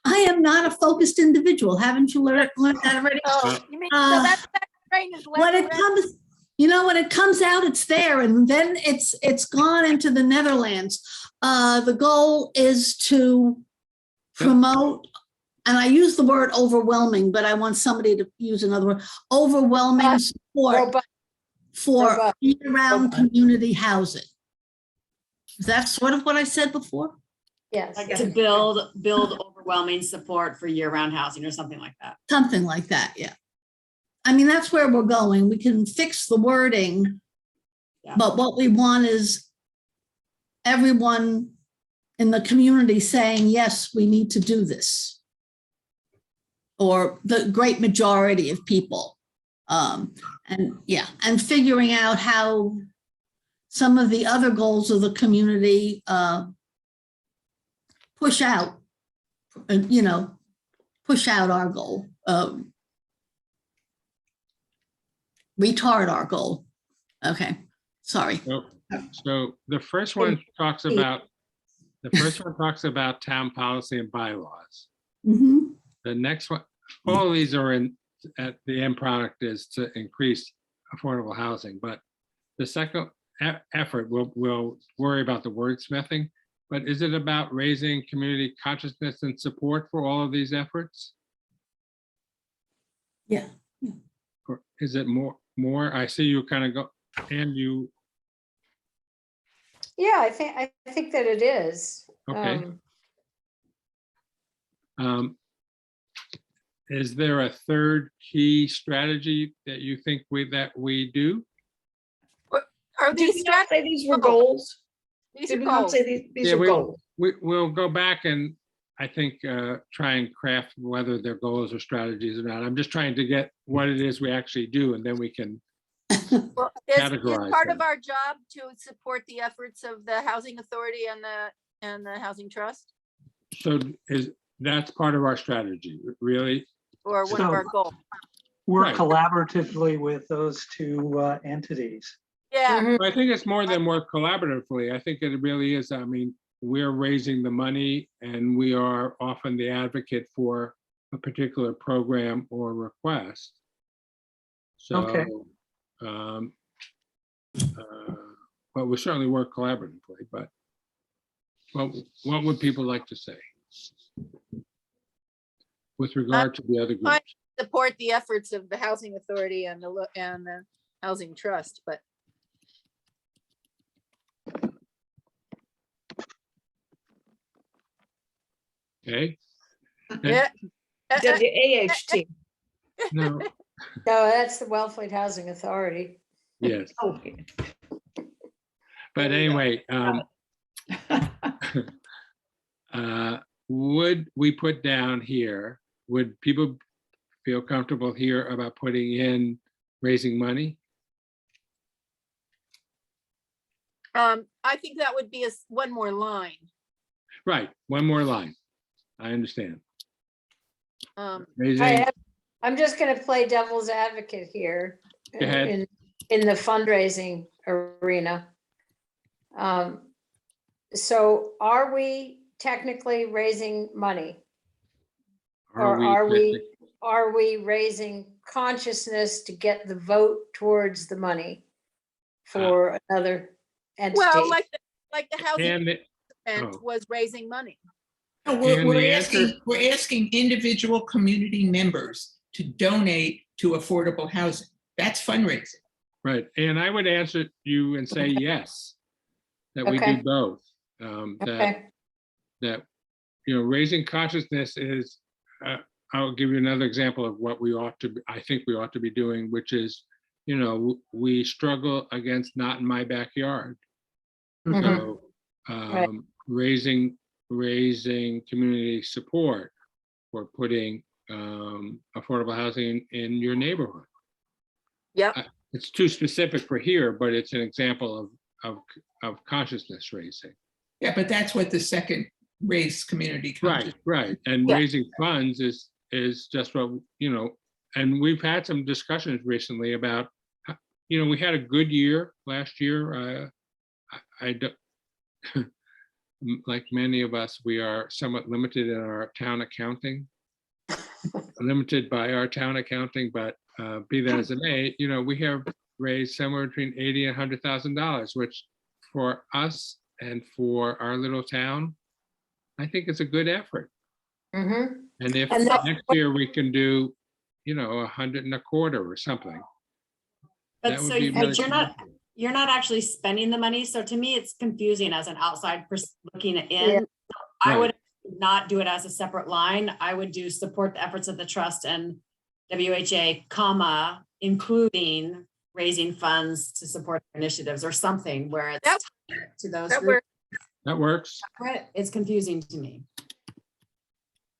I am not a focused individual. Haven't you learned that already? Oh, you mean, so Uh, that brain is When left. it comes, when it comes out, it's there, and then it's gone into the Netherlands. The goal is to promote, and I use the word overwhelming, but I want somebody to use another word, overwhelming support Robust. for Robust. year-round community housing. Is that sort of what I said before? Yes. Like to build overwhelming support for year-round housing or something like that. Something like that, yeah. I mean, that's where we're going. We can fix the wording, Yeah. but what we want is everyone in the community saying, yes, we need to do this. Or the great majority of people. And figuring out how some of the other goals of the community push out our goal, retard our goal. Okay, sorry. So the first one talks about town policy and bylaws. Mhm. The next one, all of these are at the end product is to increase affordable housing, but the second effort, we'll worry about the wordsmithing, but is it about raising community consciousness and support for all of these efforts? Yeah. Or is it more, I see you kind of go, and you, Yeah, I think that it is. okay. Is there a third key strategy that you think we do? Are Did these we not say these were Oh. goals? These Did are we not goals. say these Yeah, are goals? We'll go back and I think try and craft whether they're goals or strategies or not. I'm just trying to get what it is we actually do, and then we can. Well, is categorize part them. of our job to support the efforts of the Housing Authority and the Housing Trust, So that's part of our strategy, really? or one of So- our goals? Work Right. collaboratively with those two entities. Yeah, Mhm. I think it's more than work collaboratively. I think it really is. I mean, we're raising the money and we are often the advocate for a particular program or request. So, Okay. but we certainly work collaboratively, but what would people like to say with regard to the other I groups? support the efforts of the Housing Authority and the Housing Trust, but Okay, yeah. WAHT. no, No, that's the Wellfleet Housing Authority. yes, Okay. but There you go. anyway, would we put down here, would people feel comfortable here about putting in raising money? I think that would be one more line. Right, one more line. I understand. Raising, I'm just going to play devil's advocate here Go ahead. in the fundraising arena. So are we technically raising money Or are fixing- we raising consciousness to get the vote towards the money for another entity? Well, like the housing And the- event oh. was raising money. No, And the answer- we're asking individual community members to donate to affordable housing. That's fundraising. Right, and I would answer you and say yes, that we Okay. do both. Okay, That, you know, raising consciousness is, I'll give you another example of what we ought to, I think we ought to be doing, which is, you know, we struggle against not in my backyard. Mhm. So, Right. raising community support for putting affordable housing in your neighborhood. Yep. It's too specific for here, but it's an example of consciousness raising. Yeah, but that's what the second raise community conscious. Right. And Yeah. raising funds is just what, you know, and we've had some discussions recently about, you know, we had a good year last year. I don't, like many of us, we are somewhat limited in our town accounting. Limited by our town accounting, but be that as it may, you know, we have raised somewhere between $80,000 and $100,000, which for us and for our little town, I think it's a good effort. mhm. And if And that- next year we can do, you know, 125 or something. But That would so be really you're not actually spending the money. So to me, it's confusing as an outside person looking in. Yeah. I Right. would not do it as a separate line. I would do support the efforts of the trust and WHA, comma, including raising funds to support initiatives or something where it's That- tied to those That groups. That works. It's confusing to me.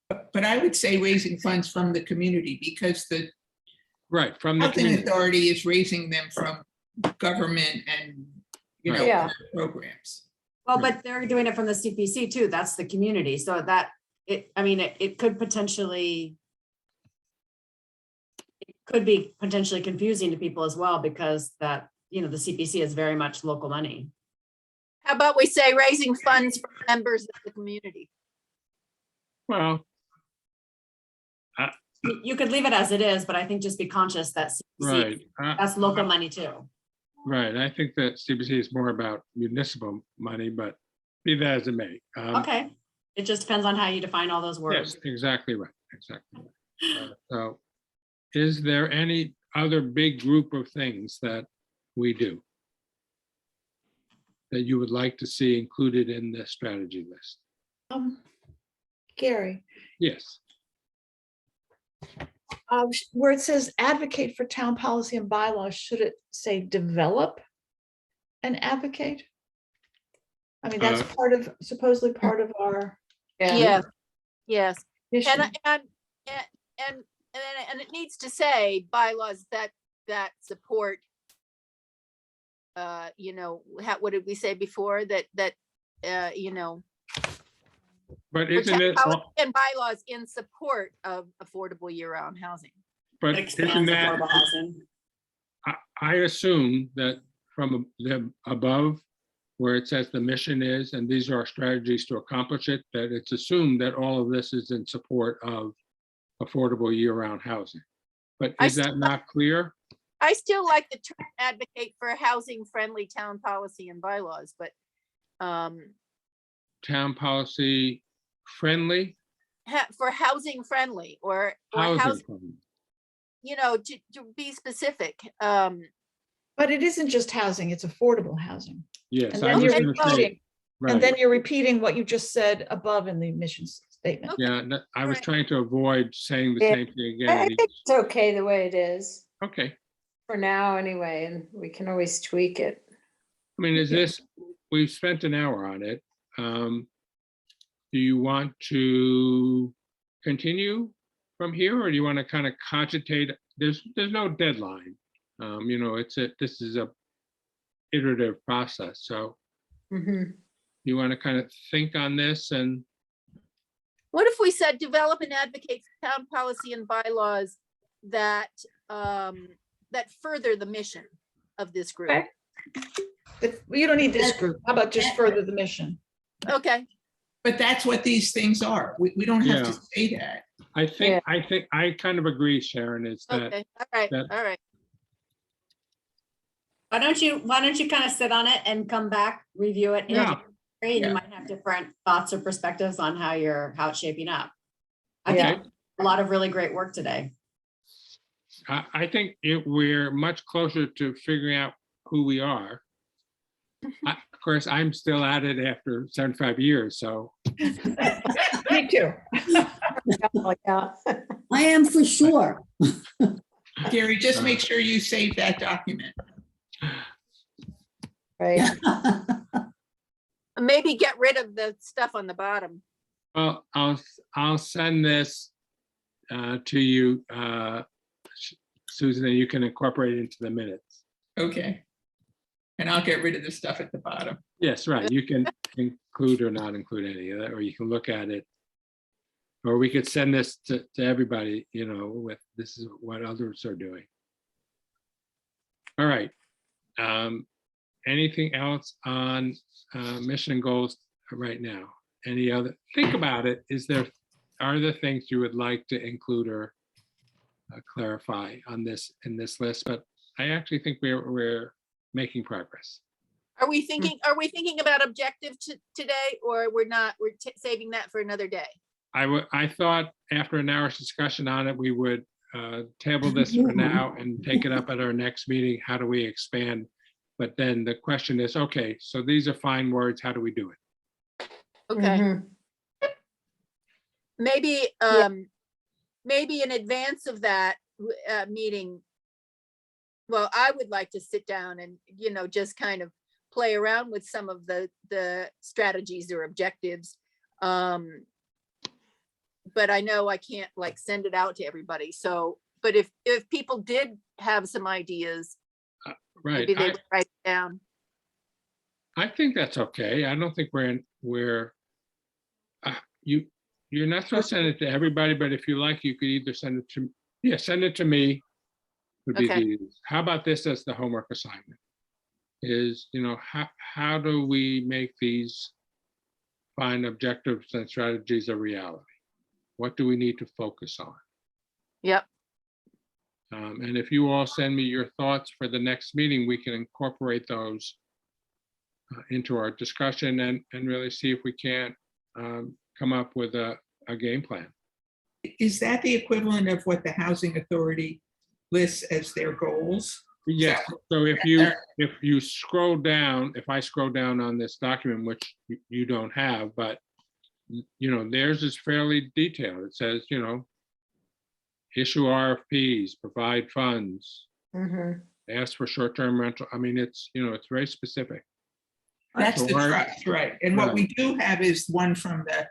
But I would say raising funds from the community because the Right, from the housing community. authority is raising them from government and, you know, Yeah. programs. Well, Right. but they're doing it from the CPC too. That's the community. So that it could potentially. It could be potentially confusing to people as well because that, you know, the CPC is very much local money. How about we say raising funds for members of the community? Well, You could leave it as it is, but I think just be conscious that CPC, right. that's local money too. Right, I think that CPC is more about municipal money, but be that as it may. Okay, it just depends on how you define all those Yes, words. exactly right, exactly. Right. So is there any other big group of things that we do that you would like to see included in the strategy list? Gary, Yes, where it says advocate for town policy and bylaws, should it say develop and advocate? I mean, that's supposedly part of our Yes, yes. mission. And it needs to say bylaws that support, you know, what did we say before? That, you know, but isn't it, and bylaws in support of affordable year-round housing. but It isn't expands that, affordable housing. I assume that from the above, where it says the mission is, and these are our strategies to accomplish it, that it's assumed that all of this is in support of affordable year-round housing. But I is that not clear? I still like the term advocate for housing-friendly town policy and bylaws, but Town policy friendly? for housing-friendly or Housing housing, friendly. you know, to be specific. But it isn't just housing, it's affordable housing. Yes, And I then was you're gonna say, repeating, and right, then you're repeating what you just said above in the mission statement. yeah, I was Right. trying to avoid saying the Yeah, same thing I again. think it's okay the way it is Okay, for now anyway, and we can always tweak it. I mean, is this, we've spent an hour on it. Do you want to continue from here, or do you want to kind of cogitate? There's no deadline. You know, this is a iterative process, so Mhm. you want to kind of think on this and, What if we said develop and advocate for town policy and bylaws that that further the mission of this group? Okay. But you don't need this group. How about just further the mission? Okay, But that's what these things are. We don't have to Yeah. say that. I kind of agree, Sharon, is that, Okay, all right, that- all right. Why don't you kind of sit on it and come back, review it? in Yeah. January, and Yeah. you might have different thoughts or perspectives on how it's shaping up. I Okay. think a lot of really great work today. I think we're much closer to figuring out who we are. Of course, I'm still at it after 75 years, so. Me too. Yeah. I am for sure. Gary, just make sure you save that document. Right. Maybe get rid of the stuff on the bottom. Well, I'll send this to you, Susan, and you can incorporate it into the minutes. Okay. And I'll get rid of the stuff at the bottom. Yes, right. You can include or not include any of that, or you can look at it. Or we could send this to everybody, with this is what others are doing. All right. Anything else on mission and goals right now? Any other, think about it. Are there things you would like to include or clarify in this list? But I actually think we're making progress. Are we thinking about objective today, or we're not, we're saving that for another day? I thought after an hour's discussion on it, we would table this for now and take it up at our next meeting. How do we expand? But then the question is, okay, so these are fine words. How do we do it? Okay, Mhm. maybe, Yeah. maybe in advance of that meeting, well, I would like to sit down and, just kind of play around with some of the strategies or objectives. But I know I can't like send it out to everybody. So, but if people did have some ideas, Right. maybe they would write it down. I think that's okay. I don't think you're not supposed to send it to everybody, but if you like, you could either send it to me. Would be Okay. the easiest. How about this as the homework assignment? Is, how do we make these fine objectives and strategies a reality? What do we need to focus on? Yep. And if you all send me your thoughts for the next meeting, we can incorporate those into our discussion and really see if we can't come up with a game plan. Is that the equivalent of what the Housing Authority lists as their goals? Yes, so if you scroll down, if I scroll down on this document, which you don't have, but theirs is fairly detailed. It says, issue RFPs, provide funds, Mhm. ask for short-term rental. I mean, it's very specific. That's the So our- trust, right? And what we do have is one from the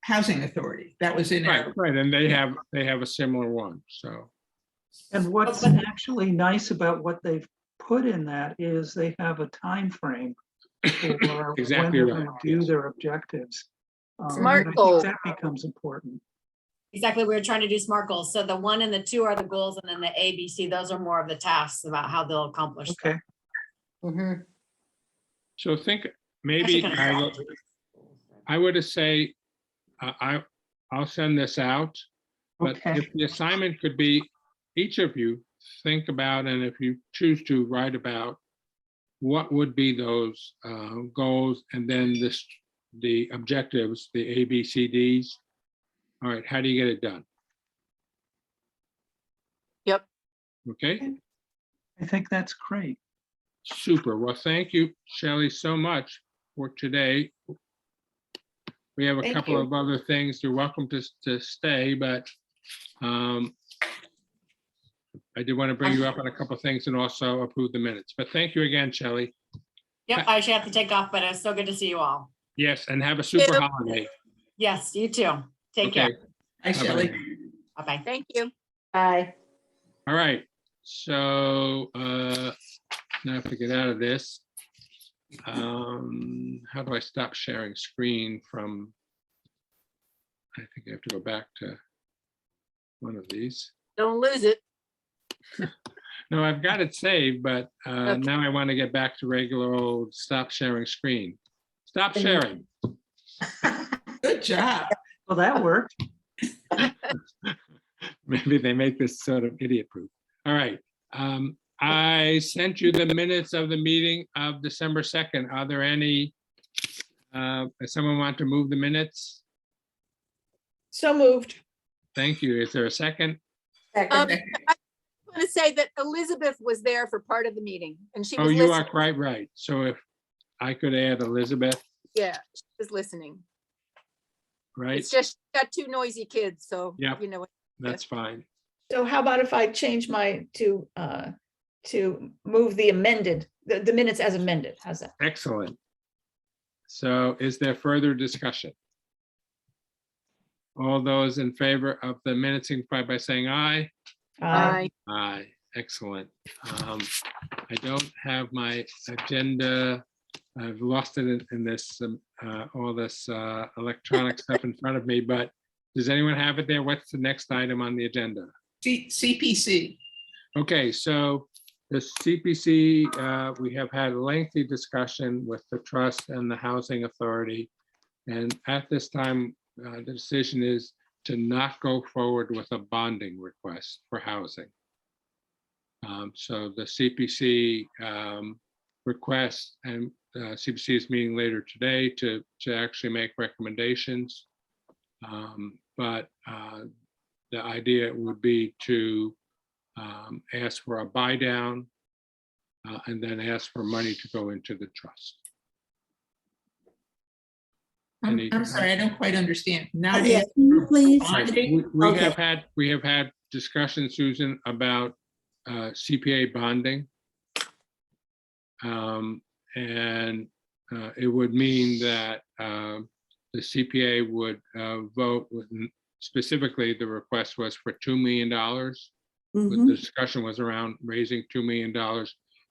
Housing Authority. That was in our, Right, and they have a similar one, so. And what's actually nice about what they've put in that is they have a time frame for when Exactly they're right, going to do yes. their objectives. Smart and I think goals. that becomes important. Exactly. We were trying to do SMART goals. So the 1 and the 2 are the goals, and then the A, B, C, those are more of the tasks about how they'll accomplish them. Okay, Mhm. So think maybe Actually, I would say I'll send this out, but okay. if the assignment could be each of you think about, and if you choose to write about, what would be those goals, and then the objectives, the A, B, C, Ds. All right, how do you get it done? Yep. Okay, I think that's great. super. Well, thank you, Shelley, so much for today. We have a Thank couple you. of other things. You're welcome to stay, but I did want to bring you up on a couple of things and also approve the minutes. But thank you again, Shelley. Yep, I should have to take off, but it's so good to see you all. Yes, and have a super Yeah. holiday. Yes, you too. Take Okay. care. hi, Shelley. Bye-bye. Thank you. Bye. All right, so now I have to get out of this. How do I stop sharing screen from? I think I have to go back to one of these. Don't lose it. No, I've got it saved, but Okay. now I want to get back to regular old stop sharing screen. Stop Mhm. sharing. Good job. Well, that worked. Maybe they make this sort of idiot proof. All right. I sent you the minutes of the meeting of December 2nd. Are there any, does someone want to move the minutes? So moved. Thank you. Is there a second? I Second. want to say that Elizabeth was there for part of the meeting and she Oh, was you are listening. quite right. So if I could add Elizabeth, Yeah, she was listening. right? It's just she's got two noisy kids, so, Yep. you know. That's fine. So how about if I change my to move the amended, the minutes as amended? How's that? Excellent. So is there further discussion? All those in favor of the minutes signify by saying aye. Aye. Aye, excellent. I don't have my agenda. I've lost it in this, all this electronic stuff in front of me, but does anyone have it there? What's the next item on the agenda? CPC. Okay, so the CPC, we have had a lengthy discussion with the trust and the housing authority. And at this time, the decision is to not go forward with a bonding request for housing. So the CPC request, and CPC is meeting later today to actually make recommendations. But the idea would be to ask for a buy down and then ask for money to go into the trust. I'm sorry, I don't quite understand. Not Yeah, asking can you for please? bonding? We Okay. have had discussions, Susan, about CPA bonding. And it would mean that the CPA would vote with, specifically, the request was for $2 million. Mhm. The discussion was around raising $2 million,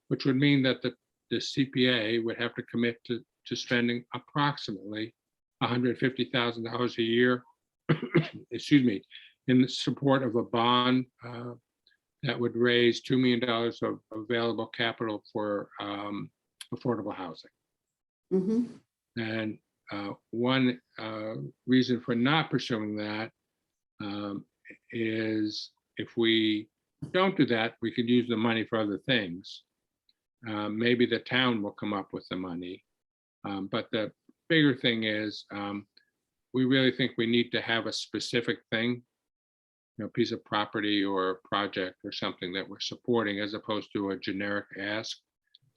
which would mean that the CPA would have to commit to spending approximately $150,000 a year, excuse me, in support of a bond that would raise $2 million of available capital for affordable housing. Mhm. And one reason for not pursuing that is if we don't do that, we could use the money for other things. Maybe the town will come up with the money. But the bigger thing is we really think we need to have a specific thing, piece of property or project or something that we're supporting as opposed to a generic ask,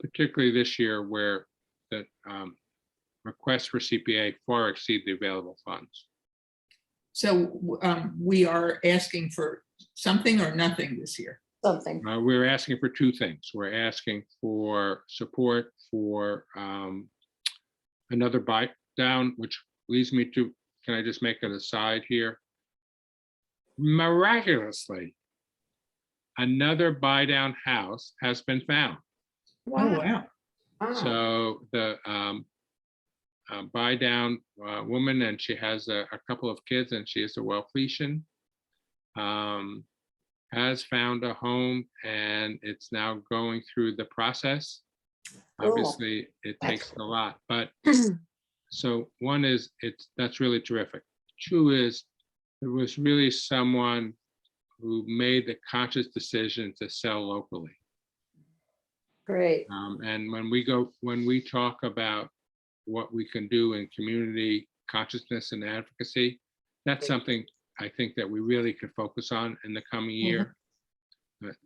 particularly this year where the requests for CPA far exceed the available funds. So we are asking for something or nothing this year? Something. We're asking for two things. We're asking for support for another buy down, which leads me to, can I just make an aside here? Miraculously, another buy down house has been found. Oh, wow. Wow. So the buy down woman, and she has a couple of kids, and she is a Wellfletian, has found a home, and it's now going through the process. Cool. Obviously, it takes a lot, but so one is that's really terrific. Two is there was really someone who made the conscious decision to sell locally. Great. And when we talk about what we can do in community consciousness and advocacy, that's something I think that we really could focus on in the coming year.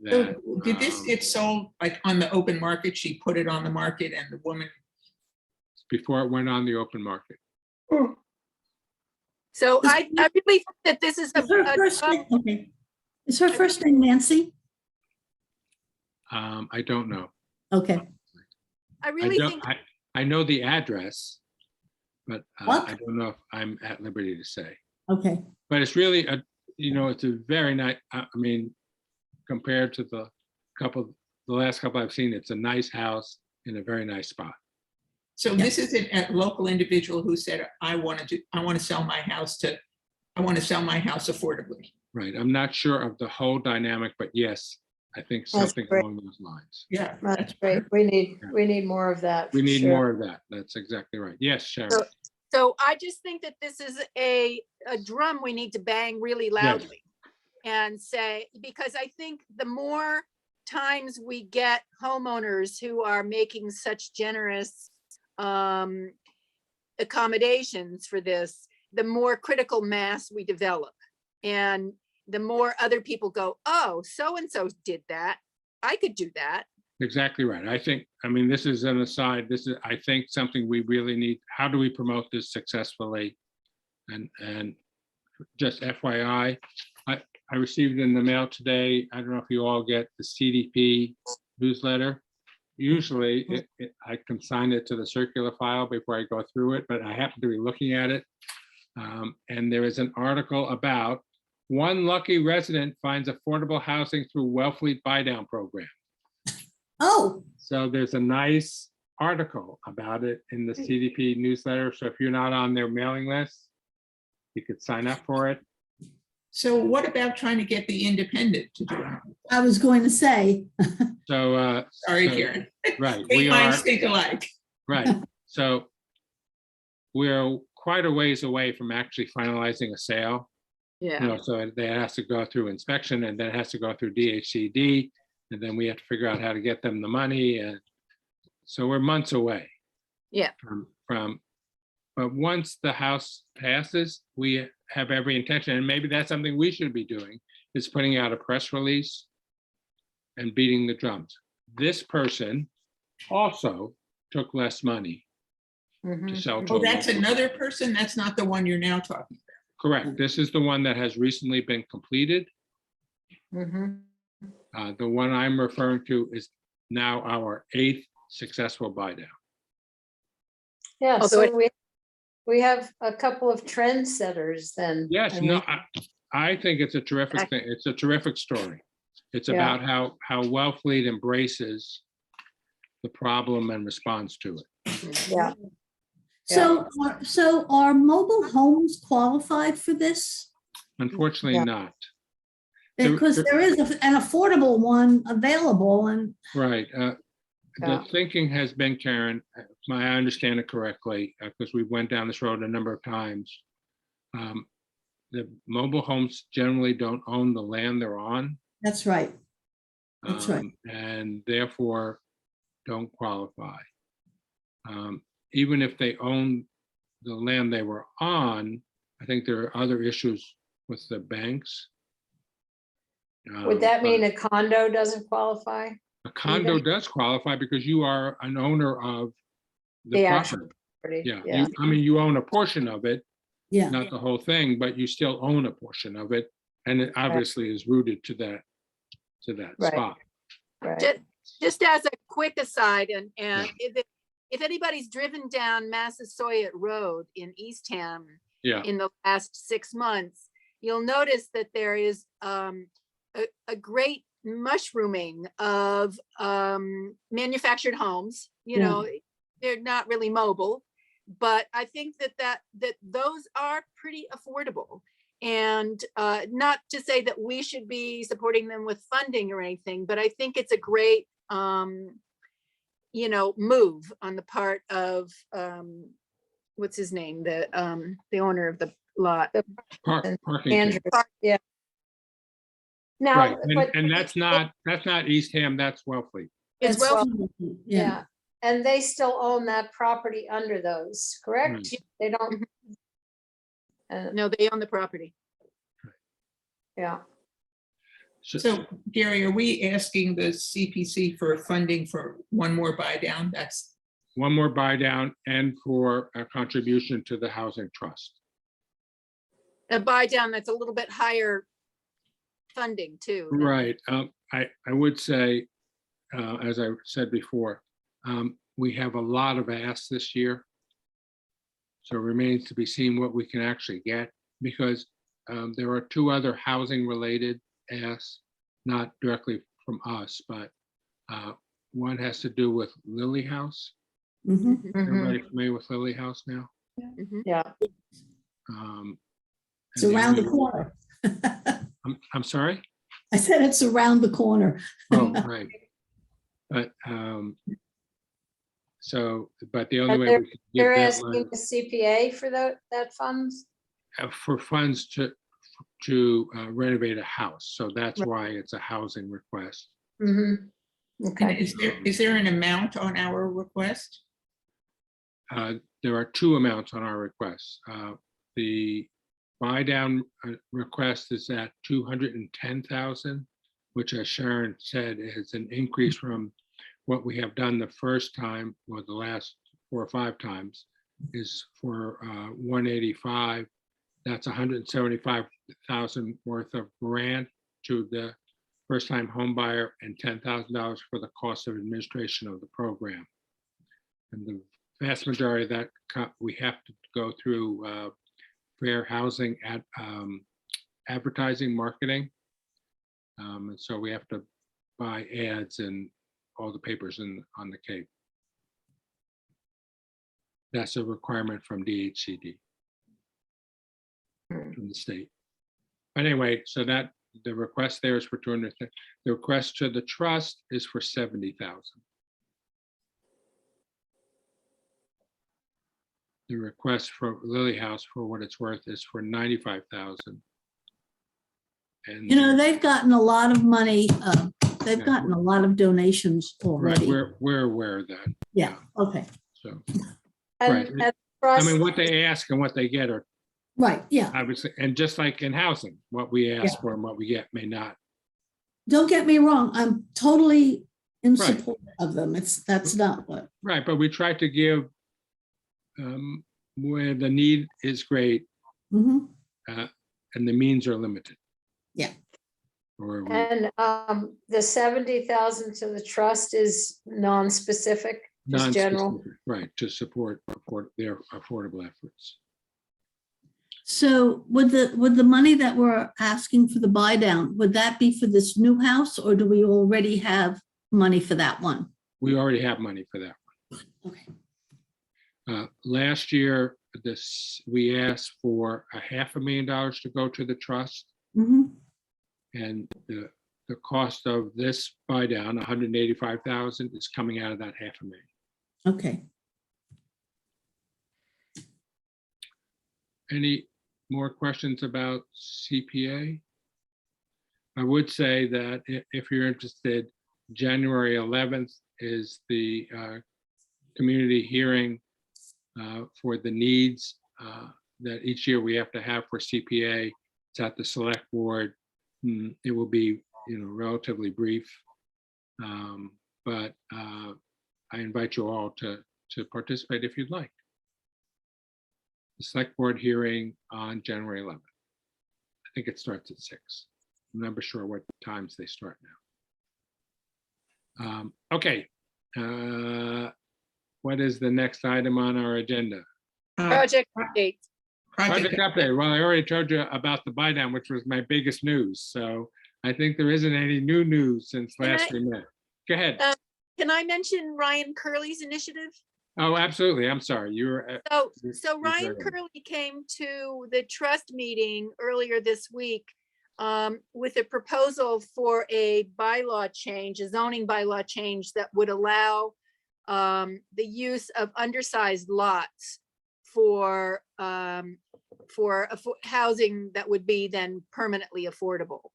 So did this get sold like on the open market? She put it on the market and the woman. Before it went on the open market. So I really think that this is Is her first name, okay. Is her first name Nancy? I don't know. Okay. I really think I know the address, but What? I don't know if I'm at liberty to say. Okay. But it's really it's a very nice. I mean, compared to the last couple I've seen, it's a nice house in a very nice spot. So Yeah. this is a local individual who said, I want to sell my house affordably. Right. I'm not sure of the whole dynamic, but yes, I think That's something great. along those lines. Yeah. That's great. We need more of that. We for need sure. more of that. That's exactly right. Yes, Sharon. So- So I just think that this is a drum we need to bang really loudly and say, because I think the more times we get homeowners who are making such generous accommodations for this, the more critical mass we develop. And the more other people go, oh, so-and-so did that, I could do that. Exactly right. I mean, this is an aside. This is, I think, something we really need. How do we promote this successfully? And just FYI, I received in the mail today, I don't know if you all get the CDP newsletter. Usually I consign it to the circular file before I go through it, but I happen to be looking at it. And there is an article about one lucky resident finds affordable housing through Wellfleet buy down program. Oh, So there's a nice article about it in the CDP newsletter. So if you're not on their mailing list, you could sign up for it. So what about trying to get the independent to do it? I was going to say, So, Sorry, so- Karen. right, Great we are, minds think alike. right. So we're quite a ways away from actually finalizing a sale. Yeah. So it has to go through inspection, and then it has to go through DHCD, and then we have to figure out how to get them the money. And so we're months away. Yeah. From, but once the House passes, we have every intention, and maybe that's something we should be doing, is putting out a press release and beating the drums. This person also took less money to sell to. Oh, a that's local- another person? That's not the one you're now talking Correct. This is the one that has recently been completed. Mhm. The one I'm referring to is now our 8th successful buy down. Yeah, Although so it- we have a couple of trendsetters then. Yes, and no, we- I think it's a terrific thing. It's a terrific story. It's Yeah. about how Wellfleet embraces the problem and responds to it. Yeah, so are mobile homes qualified for this? Unfortunately Yeah. not. There- Because there is an affordable one available and, Right. The Yeah. thinking has been, Karen, if I understand it correctly, because we went down this road a number of times. The mobile homes generally don't own the land they're on. that's right. That's right. And therefore don't qualify. Even if they own the land they were on, I think there are other issues with the banks. would that mean but a condo doesn't qualify? a condo does qualify because you are an owner of the The actual property? Pretty- Yeah, I mean, you own a portion of it, Yeah. not the whole thing, but you still own a portion of it. And it obviously is rooted to that Right. spot. Right. Just as a quick aside, and if anybody's driven down Massasoit Road in Eastham Yeah, in the last 6 months, you'll notice that there is a great mushrooming of manufactured homes. You Yeah. know, they're not really mobile, but I think that those are pretty affordable. And not to say that we should be supporting them with funding or anything, but I think it's a great move on the part of what's his name, the owner of the lot. parking. Andrew, thing. yeah. Now, Right, but and that's not Eastham, that's Wellfleet. As It's well, Yeah. and they still own that property under those, correct? Right. They don't. no, they own the property. Yeah, So Gary, are we asking the CPC for funding for one more buy down? That's, one more buy down and for a contribution to the housing trust. A buy down that's a little bit higher funding too. Right. I would say, as I said before, we have a lot of asks this year. So it remains to be seen what we can actually get, because there are 2 other housing related asks, not directly from us, but one has to do with Lily House. Mhm. Everybody familiar with Lily House now? Mhm. yeah. It's And around the other- corner. I'm sorry? I said it's around the corner. Oh, right. But So, but the only way they're- we could give They're that money asking the CPA for that funds? for funds to renovate a house. So that's why it's a housing request. Mm-hmm. And Okay, is there an amount on our request? There are two amounts on our request. The buy down request is at 210,000, which, as Sharon said, is an increase from what we have done the first time, or the last 4 or 5 times, is for 185. That's 175,000 worth of grant to the first time home buyer and $10,000 for the cost of administration of the program. And the vast majority of that we have to go through fair housing at advertising, marketing. And so we have to buy ads and all the papers on the Cape. That's a requirement from DHCD, from the state. But anyway, so that the request there is for 200. The request to the trust is for 70,000. The request for Lily House, for what it's worth, is for 95,000. And You know, they've gotten a lot of money. They've Yeah. gotten a lot of donations right, already. we're aware of that. Yeah, okay, So, and, right. and I trust, mean, what they ask and what they get are right, yeah. obviously, and just like in housing, what we ask for and what we get may not. Don't get me wrong, I'm totally in Right. support of them. That's not what, Right, but we try to give where the need is great Mhm. and the means are limited. Yeah. Or we, and the 70,000 to the trust is non-specific, just general. non-specific, right, to support their affordable efforts. So would the money that we're asking for the buy down, would that be for this new house, or do we already have money for that one? We already have money for that. Okay. Last year, we asked for $500,000 to go to the trust, Mhm. and the cost of this buy down, 185,000, is coming out of that $500,000. Okay. Any more questions about CPA? I would say that if you're interested, January 11th is the community hearing for the needs that each year we have to have for CPA. It's at the select board. It will be, relatively brief, but I invite you all to participate if you'd like. The select board hearing on January 11th. I think it starts at 6. I'm not sure what times they start now. Okay. What is the next item on our agenda? Project update. Project update. Well, I already told you about the buy down, which was my biggest news. So I think there isn't any new news since last we met. Go ahead. Can I mention Ryan Curley's initiative? Oh, absolutely. I'm sorry. You were. So Ryan Curley came to the trust meeting earlier this week with a proposal for a bylaw change, a zoning bylaw change that would allow the use of undersized lots for housing that would be then permanently affordable.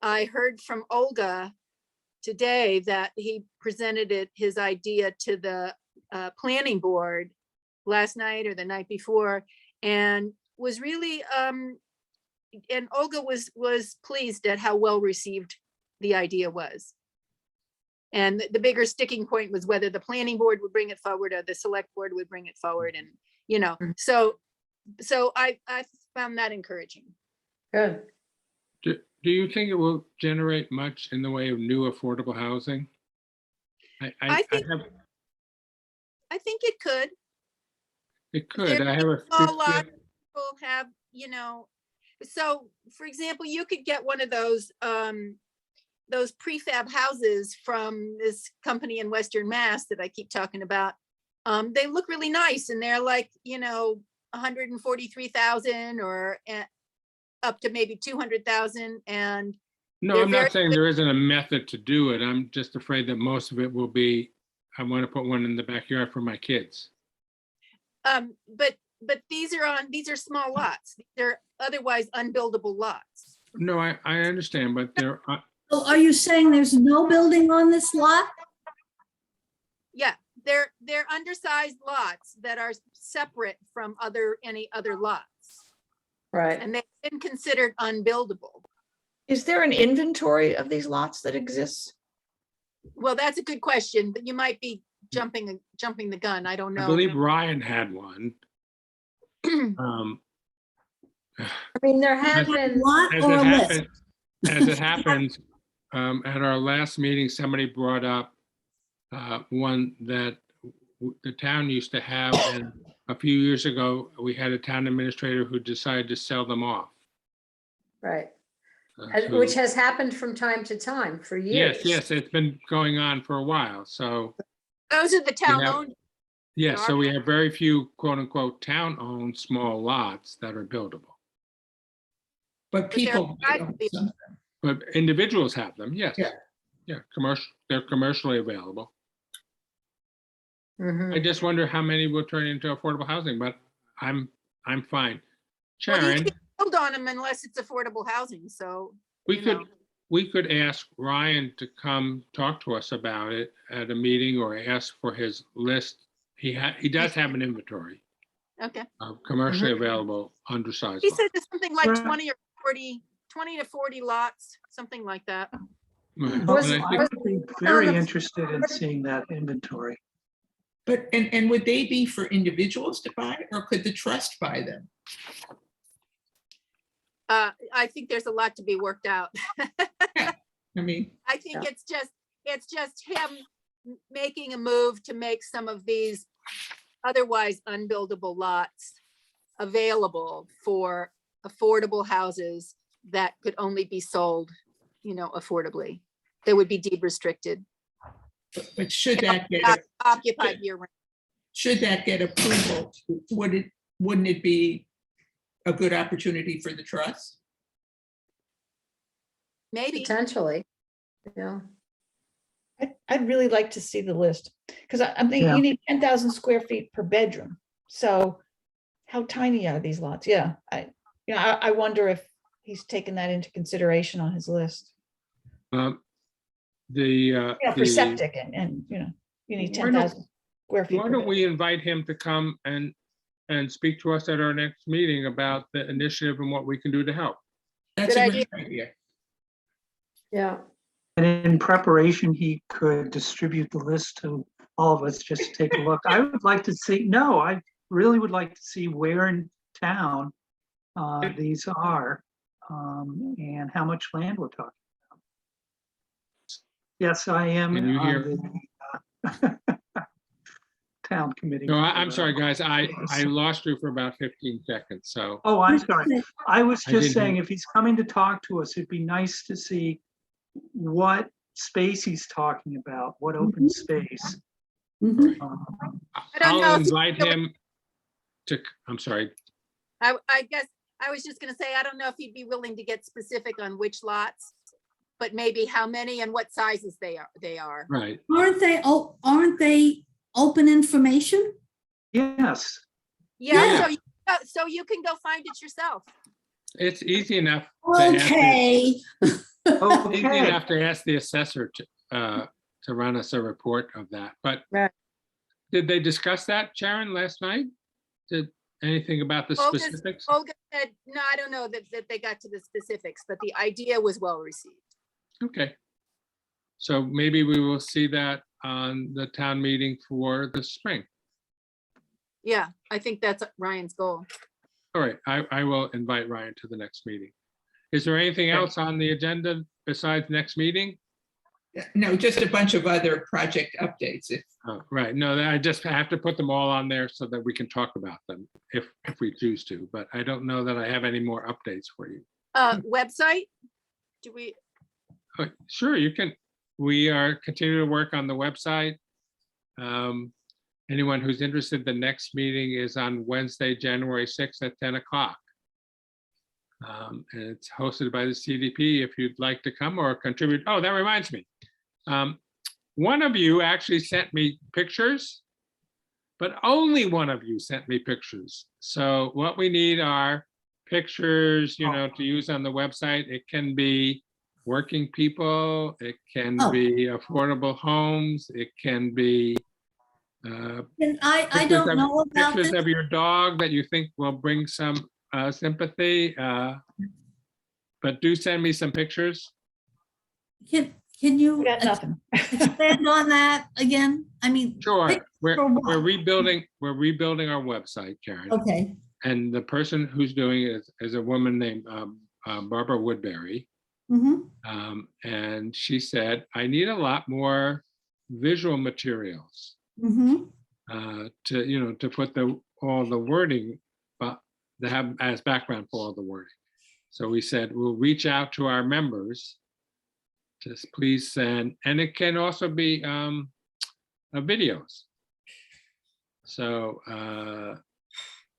I heard from Olga today that he presented his idea to the planning board last night or the night before, and was really and Olga was pleased at how well received the idea was. And the bigger sticking point was whether the planning board would bring it forward or the select board would bring it forward. And, so I found that encouraging. Good. Do you think it will generate much in the way of new affordable housing? I think it could. It could. I have a Small lot, people have, so for example, you could get one of those prefab houses from this company in Western Mass that I keep talking about. They look really nice and they're like, 143,000 or up to maybe 200,000. And No, They're I'm very not saying there isn't a method to do it. I'm just afraid that most of it will be, I want to put one in the backyard for my kids. But these are small lots. They're otherwise unbuildable lots. No, I understand, but there are, So are you saying there's no building on this lot? Yeah, they're undersized lots that are separate from any other lots. Right. And they've been considered unbuildable. Is there an inventory of these lots that exists? Well, that's a good question, but you might be jumping the gun. I don't I know. believe Ryan had one. I mean, there have been, Lot As or it a list? happens, as it happens, at our last meeting, somebody brought up one that the town used to have, and a few years ago, we had a town administrator who decided to sell them off. right, So- which has happened from time to time for years. Yes, it's been going on for a while, so, Those are the town-owned. yes, so we have very few quote-unquote town-owned small lots that are buildable. But they're people. might own privately- some. But individuals have them, yes. Yeah. Yeah, they're commercially available. Mhm. I just wonder how many will turn into affordable housing, but I'm fine. Well, you Sharon, can't build on them unless it's affordable housing, so. we you could, know. we could ask Ryan to come talk to us about it at a meeting or ask for his list. He does have an inventory Okay. of commercially available undersized He lots. said it's something like Right. 20 to 40 lots, something like that. Right. Was- And I I think- would be very interested in seeing that inventory. But, and would they be for individuals to buy, or could the trust buy them? I think there's a lot to be worked out. I mean, I think Yeah. it's just him making a move to make some of these otherwise unbuildable lots available for affordable houses that could only be sold, affordably. They would be deed restricted, but should that get, occupied year round. should that get approval, wouldn't it be a good opportunity for the trust? Maybe. Potentially, yeah. I'd really like to see the list, because I'm thinking Yeah. you need 10,000 square feet per bedroom. So how tiny are these lots? Yeah, I wonder if he's taken that into consideration on his list. For the, septic and, you need Why don't- 10,000 square feet. why per don't bedroom. we invite him to come and speak to us at our next meeting about the initiative and what we can do to help? That's Good a great idea. Yeah, And in preparation, he could distribute the list to all of us, just to take a look. I would like to see, I really would like to see where in town these are, and how much land we're talking about. Yes, I am Can you hear- on the town committee. No, I'm sorry, guys. I lost you for about 15 seconds, so. Oh, I'm sorry. I was I didn't just saying, hear- if he's coming to talk to us, it'd be nice to see what space he's talking about, what open space. Mhm. I don't know I'll if you invite feel- him to, I'm sorry. I guess I was just gonna say, I don't know if he'd be willing to get specific on which lots, but maybe how many and what sizes they are. Right. Aren't they open information? Yes, Yeah, so you can go find it yourself. It's easy enough. to ask the- Okay. Easy okay. enough to ask the assessor to run us a report of that, but. Right. Did they discuss that, Sharon, last night? Did anything about the specifics? Olga said, no, I don't know that they got to the specifics, but the idea was well received. Okay. So maybe we will see that on the town meeting for the spring. Yeah, I think that's Ryan's goal. All right, I will invite Ryan to the next meeting. Is there anything else on the agenda besides next meeting? No, just a bunch of other project updates. Oh, right, no, I just have to put them all on there so that we can talk about them if we choose to, but I don't know that I have any more updates for you. Website? Do we, Sure, you can. We are continuing to work on the website. Anyone who's interested, the next meeting is on Wednesday, January 6th at 10 o'clock. And it's hosted by the CDP if you'd like to come or contribute. Oh, that reminds me. One of you actually sent me pictures, but only one of you sent me pictures. So what we need are pictures, you know, to use on the website. It can be working people, it can Oh. be affordable homes, it can be And I pictures don't of- know about pictures this. of your dog that you think will bring some sympathy. But do send me some pictures. Can you We got nothing. expand on that again? I mean. Sure, pic- we're for what? rebuilding our website, Karen. Okay, And the person who's doing it is a woman named Barbara Woodbury. And she said, I need a lot more visual materials to, you know, to put all the wording, but to have as background for all the wording. So we said, we'll reach out to our members. Just please send, and it can also be videos. So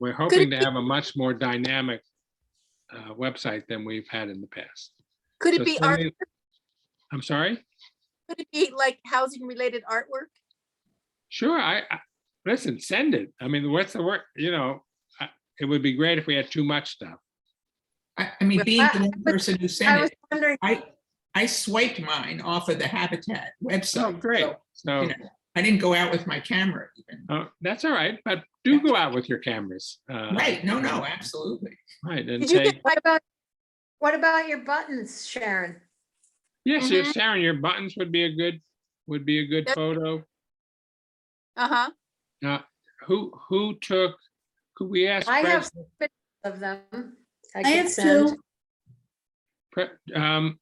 we're hoping to have a much more dynamic website than we've had in the past. Could So it be send art? me- I'm sorry? Could it be like housing related artwork? Sure, I listen, send it. I mean, what's the word? You know, it would be great if we had too much stuff. I mean, Well, being I- the one person who I sent was it, wondering, I swiped mine off of the Habitat website. Oh, great. So, So, you know, I didn't go out with my camera even. that's all right, but do go out with your cameras. Right, no, absolutely. Right, and Did you say, get, what about your buttons, Sharon? yes, Mhm. Sharon, your buttons would be a good Yep. photo. uh-huh, Who took, could we ask? I have Fred- pictures of them. I could have send. two.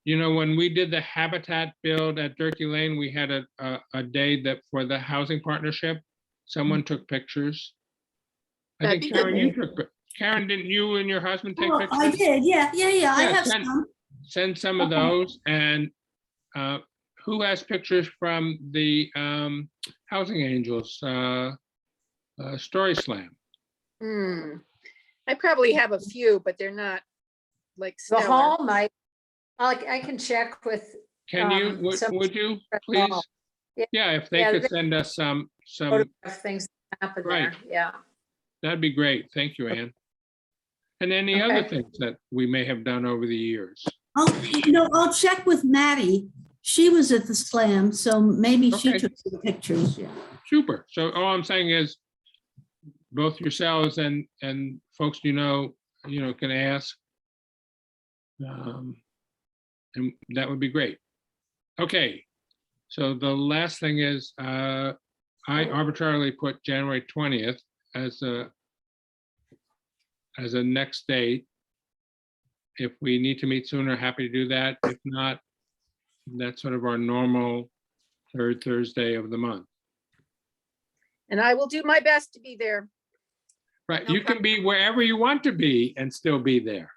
You know, when we did the Habitat build at Durkee Lane, we had a day that for the housing partnership, someone took pictures. I That'd think be good. Karen, you took, Karen, didn't you and your husband take Oh, pictures? I did, yeah, I Yeah, have send- some. Send some of Okay. those, and who has pictures from the Housing Angels Story Slam? I probably have a few, but they're not like The stellar. hall might, I can check with. Can you, some would you, Fred please? Hall. Yeah. Yeah, if they Yeah, could they- send us some, photograph things that happen there, Right. yeah. that'd be great. Thank you, Ann. And any other Okay. things that we may have done over the years. I'll check with Maddie. She was at the slam, so maybe she Okay. took some pictures, yeah. Super. So all I'm saying is both yourselves and folks you know, can ask. And that would be great. Okay. So the last thing is I arbitrarily put January 20th as a next date. If we need to meet sooner, happy to do that. If not, that's sort of our normal third Thursday of the month. And I will do my best to be there. Right, No you can be wherever you want to be and still be there.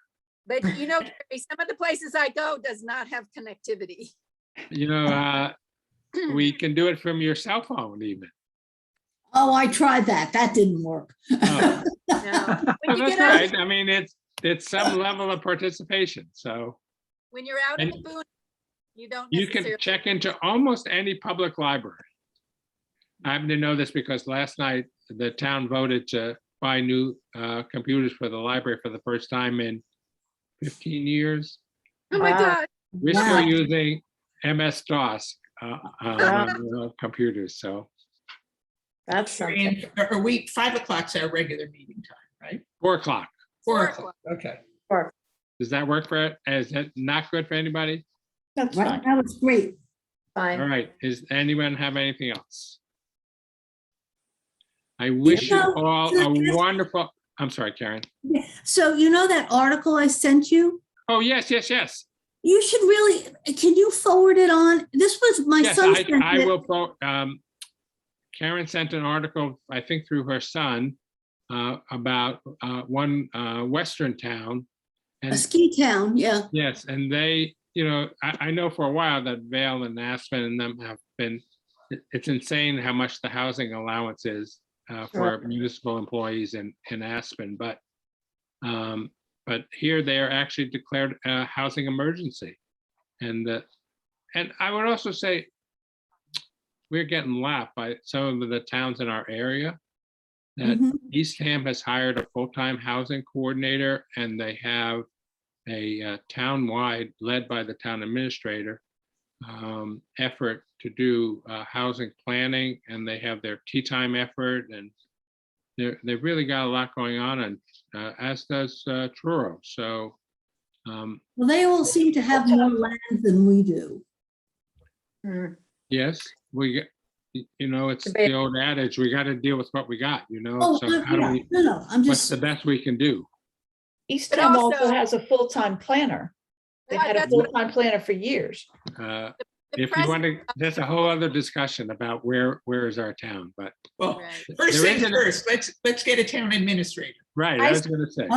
But you know, Carrie, some of the places I go does not have connectivity. You know, we can do it from your cell phone even. Oh, I tried that. That didn't work. Oh, No. well, When you that's get out, right. I mean, it's some level of participation. So when you're out in the And boot, you don't you can necessarily. check into almost any public library. I happen to know this because last night the town voted to buy new computers for the library for the first time in 15 years. Oh my Wow. God. We're Wow. still using MS-DOS on computers, so That's something. And are we, 5 o'clock's our regular meeting time, right? 4 o'clock. 4 4 o'clock, okay. Does that work for, is that not good for anybody? That's Right, fine. that was great. All Fine. right, is anyone have anything else? I wish you know, all a wonderful, I'm sorry, Karen. So you know that article I sent you? Oh, yes. You should really, can you forward it on? This was my Yes, son. sent I it. will. Karen sent an article, I think through her son, about one Western town. A And ski town, yeah. yes, and they, I know for a while that Vail and Aspen and them have been, it's insane how much the housing allowance is for municipal employees in Aspen, but but here they are actually declared a housing emergency. And I would also say we're getting lapped by some of the towns in our area. That Mhm. Eastham has hired a full-time housing coordinator, and they have a town-wide, led by the town administrator, effort to do housing planning, and they have their tea time effort, and they've really got a lot going on, and as does Truro. So Well, they all seem to have more land than we do. Hmm. yes, we get, it's Debate. the old adage, we got to deal with what we got, Oh, so how do we, no, I'm what's just, the best we can do? Eastham also also- has a full-time planner. They've had a That's what- full-time planner for years. Uh, the If you want president- to, that's a whole other discussion about where is our town, but, Well, Right. first There things isn't- first, let's get a town administrator. right, I I was gonna say.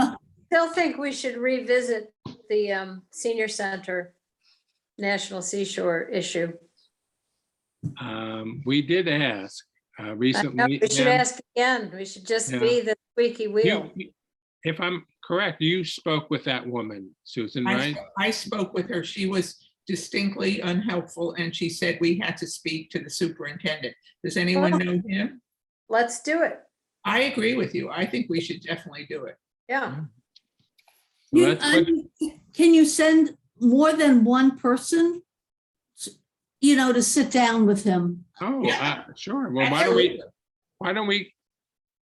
Still think we should revisit the senior center National Seashore issue. We did ask I know, recently. we should Em, ask again. We should just Yeah. be the squeaky wheel. If I'm correct, you spoke with that woman, Susan, right? I spoke with her. She was distinctly unhelpful, and she said we had to speak to the superintendent. Does anyone know him? Let's do it. I agree with you. I think we should definitely do it. Yeah. Well, you- that's what- can you send more than one person? To sit down with him? Oh, Yeah. sure. Well, why don't we,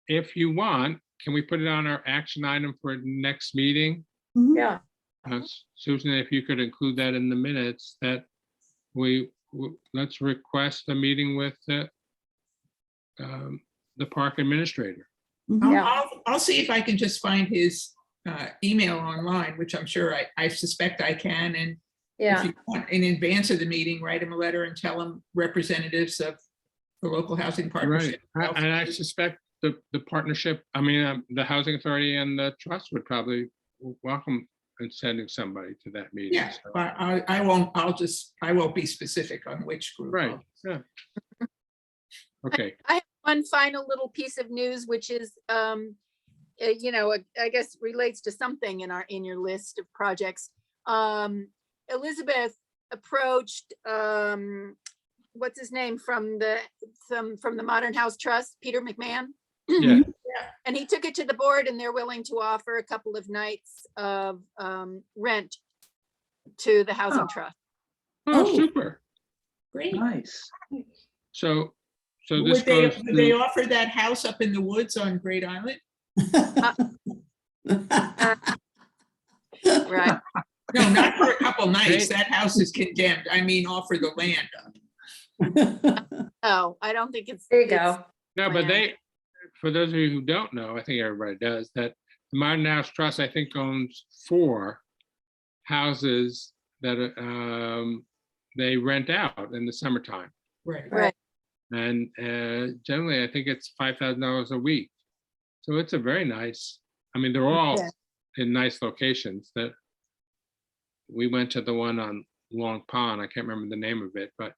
if you want, can we put it on our action item for next meeting? Mhm. Yeah. Susan, if you could include that in the minutes, that let's request a meeting with the park administrator. Mhm. Yeah. I'll see if I can just find his email online, which I'm sure I suspect I can. And if Yeah. you want, in advance of the meeting, write him a letter and tell him representatives of the local housing partnership. Right. And I suspect the partnership, the housing authority and the trust would probably welcome in sending somebody to that meeting. Yeah, so. but I won't be specific on which group. Right, yeah. Okay, I have one final little piece of news, which is, I guess relates to something in your list of projects. Elizabeth approached, what's his name from the Modern House Trust, Peter McMahon. yeah, And he took it to the board, and they're willing to offer a couple of nights of rent to the housing Oh. trust. oh, Oh. super. Great. Nice. So this Would they, goes would they to, offer that house up in the woods on Great Island? Right. No, not for a couple nights. That house is condemned. I mean, offer the land up. Oh, I don't think it's. There you it's- go. no, but plan. for those of you who don't know, I think everybody does, that the Modern House Trust, I think, owns 4 houses that they rent out in the summertime. Right. Right. And generally, I think it's $5,000 a week. So it's a very nice, they're all Yeah. in nice locations. That we went to the one on Long Pond, I can't remember the name of it, but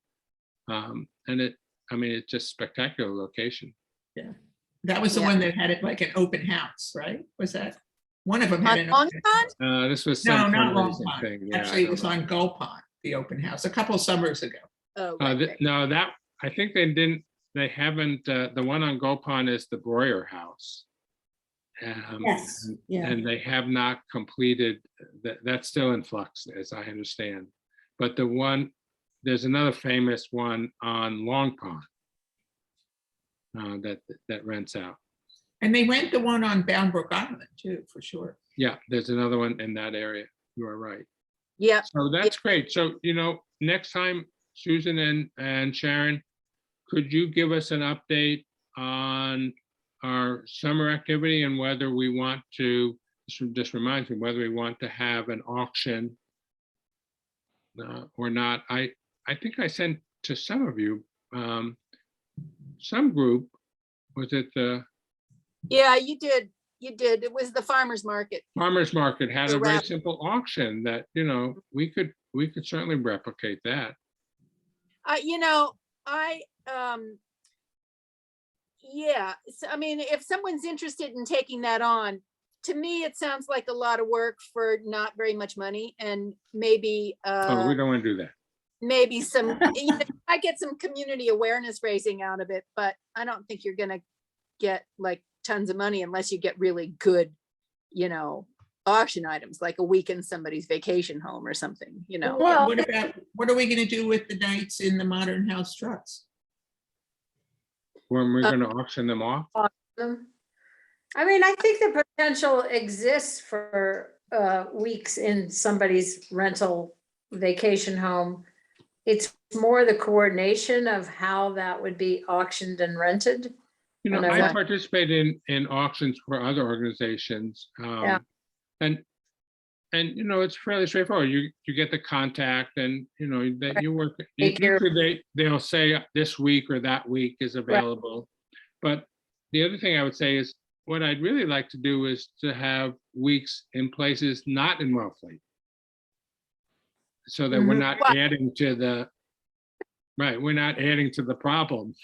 it's just spectacular location. That was the Yeah. one that had it like an open house, right? Was that? One of them had On an. Long open- Pond? This was No, some not Long fundraising Pond. thing. Yeah, I Actually, it don't was know. on Gull Pond, the open house, a couple summers ago. Oh, right, right. No, I think they haven't, the one on Gull Pond is the Breuer House. Yes, yeah. And they have not completed, that's still in flux, as I understand. But there's another famous one on Long Pond that rents out. And they rent the one on Bound Brook Island too, for sure. Yeah, there's another one in that area. You are right. Yeah, So that's great. So, next time, Susan and Sharon, could you give us an update on our summer activity and whether we want to, this reminds me, whether we want to have an auction or not. I think I sent to some of you, some group, was it the yeah, you did. It was the farmer's market. farmer's market had a The very wrap. simple auction that, we could certainly replicate that. Yeah, so, if someone's interested in taking that on, to me, it sounds like a lot of work for not very much money, and maybe, Oh, we don't want to do that. maybe some, I get some community awareness raising out of it, but I don't think you're gonna get like tons of money unless you get really good, auction items, like a week in somebody's vacation home or something, Well- What are we gonna do with the nights in the Modern House trucks? When we're going to auction them off. I mean, I think the potential exists for weeks in somebody's rental vacation home. It's more the coordination of how that would be auctioned and rented. And I I want- participate in auctions for other organizations. Yeah. And it's fairly straightforward. You get the contact and, that you work. Take care. Usually they'll say this week or that week is available. But the other thing I would say is what I'd really like to do is to have weeks in places not in Wellfleet. So that we're Mhm. not adding to the, right, we're not adding to the problem.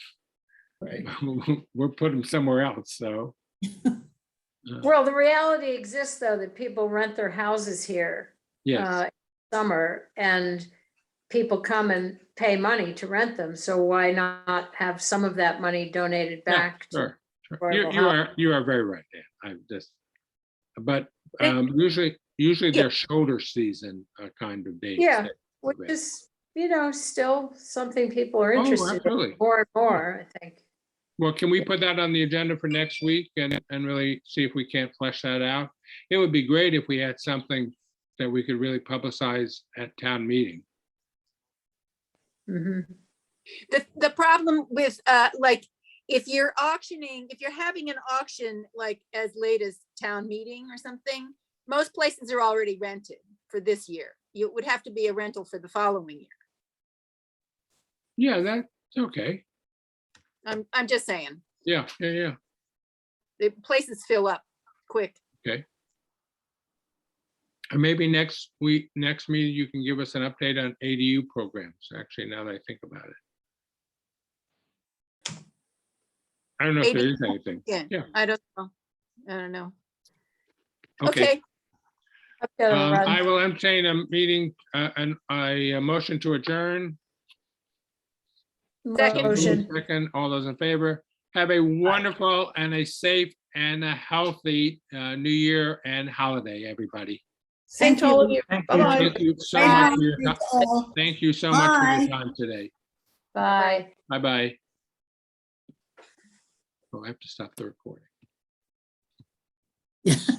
Right. We're putting them somewhere else, so. Well, the reality exists, though, that people rent their houses here. Yes, Summer, and people come and pay money to rent them. So why not have some of that money donated yeah, back to? sure. affordable You are very right, Dan. I'm just, but usually they're shoulder season kind of dates. Yeah, that- which is, still something people are Oh, interested in absolutely. more and more, I think. Well, can we put that on the agenda for next week and really see if we can't flesh that out? It would be great if we had something that we could really publicize at town meeting. Mhm. The problem with, if you're having an auction like as late as town meeting or something, most places are already rented for this year. You would have to be a rental for the following year. Yeah, that's okay. I'm just saying, Yeah. the places fill up quick. And maybe next meeting, you can give us an update on ADU programs, actually, now that I think about it. I don't know if there is anything. Yeah. I don't know. Okay. Okay, I will entertain a meeting, a motion to adjourn. Motion. Second, all those in favor. Have a wonderful and a safe and a healthy New Year and holiday, everybody. Same to all of you. Thank you. Bye-bye. Thank you so much for your Thank time. you all. Thank you so much for your Bye. time today. Bye. Bye-bye. Oh, I have to stop the recording.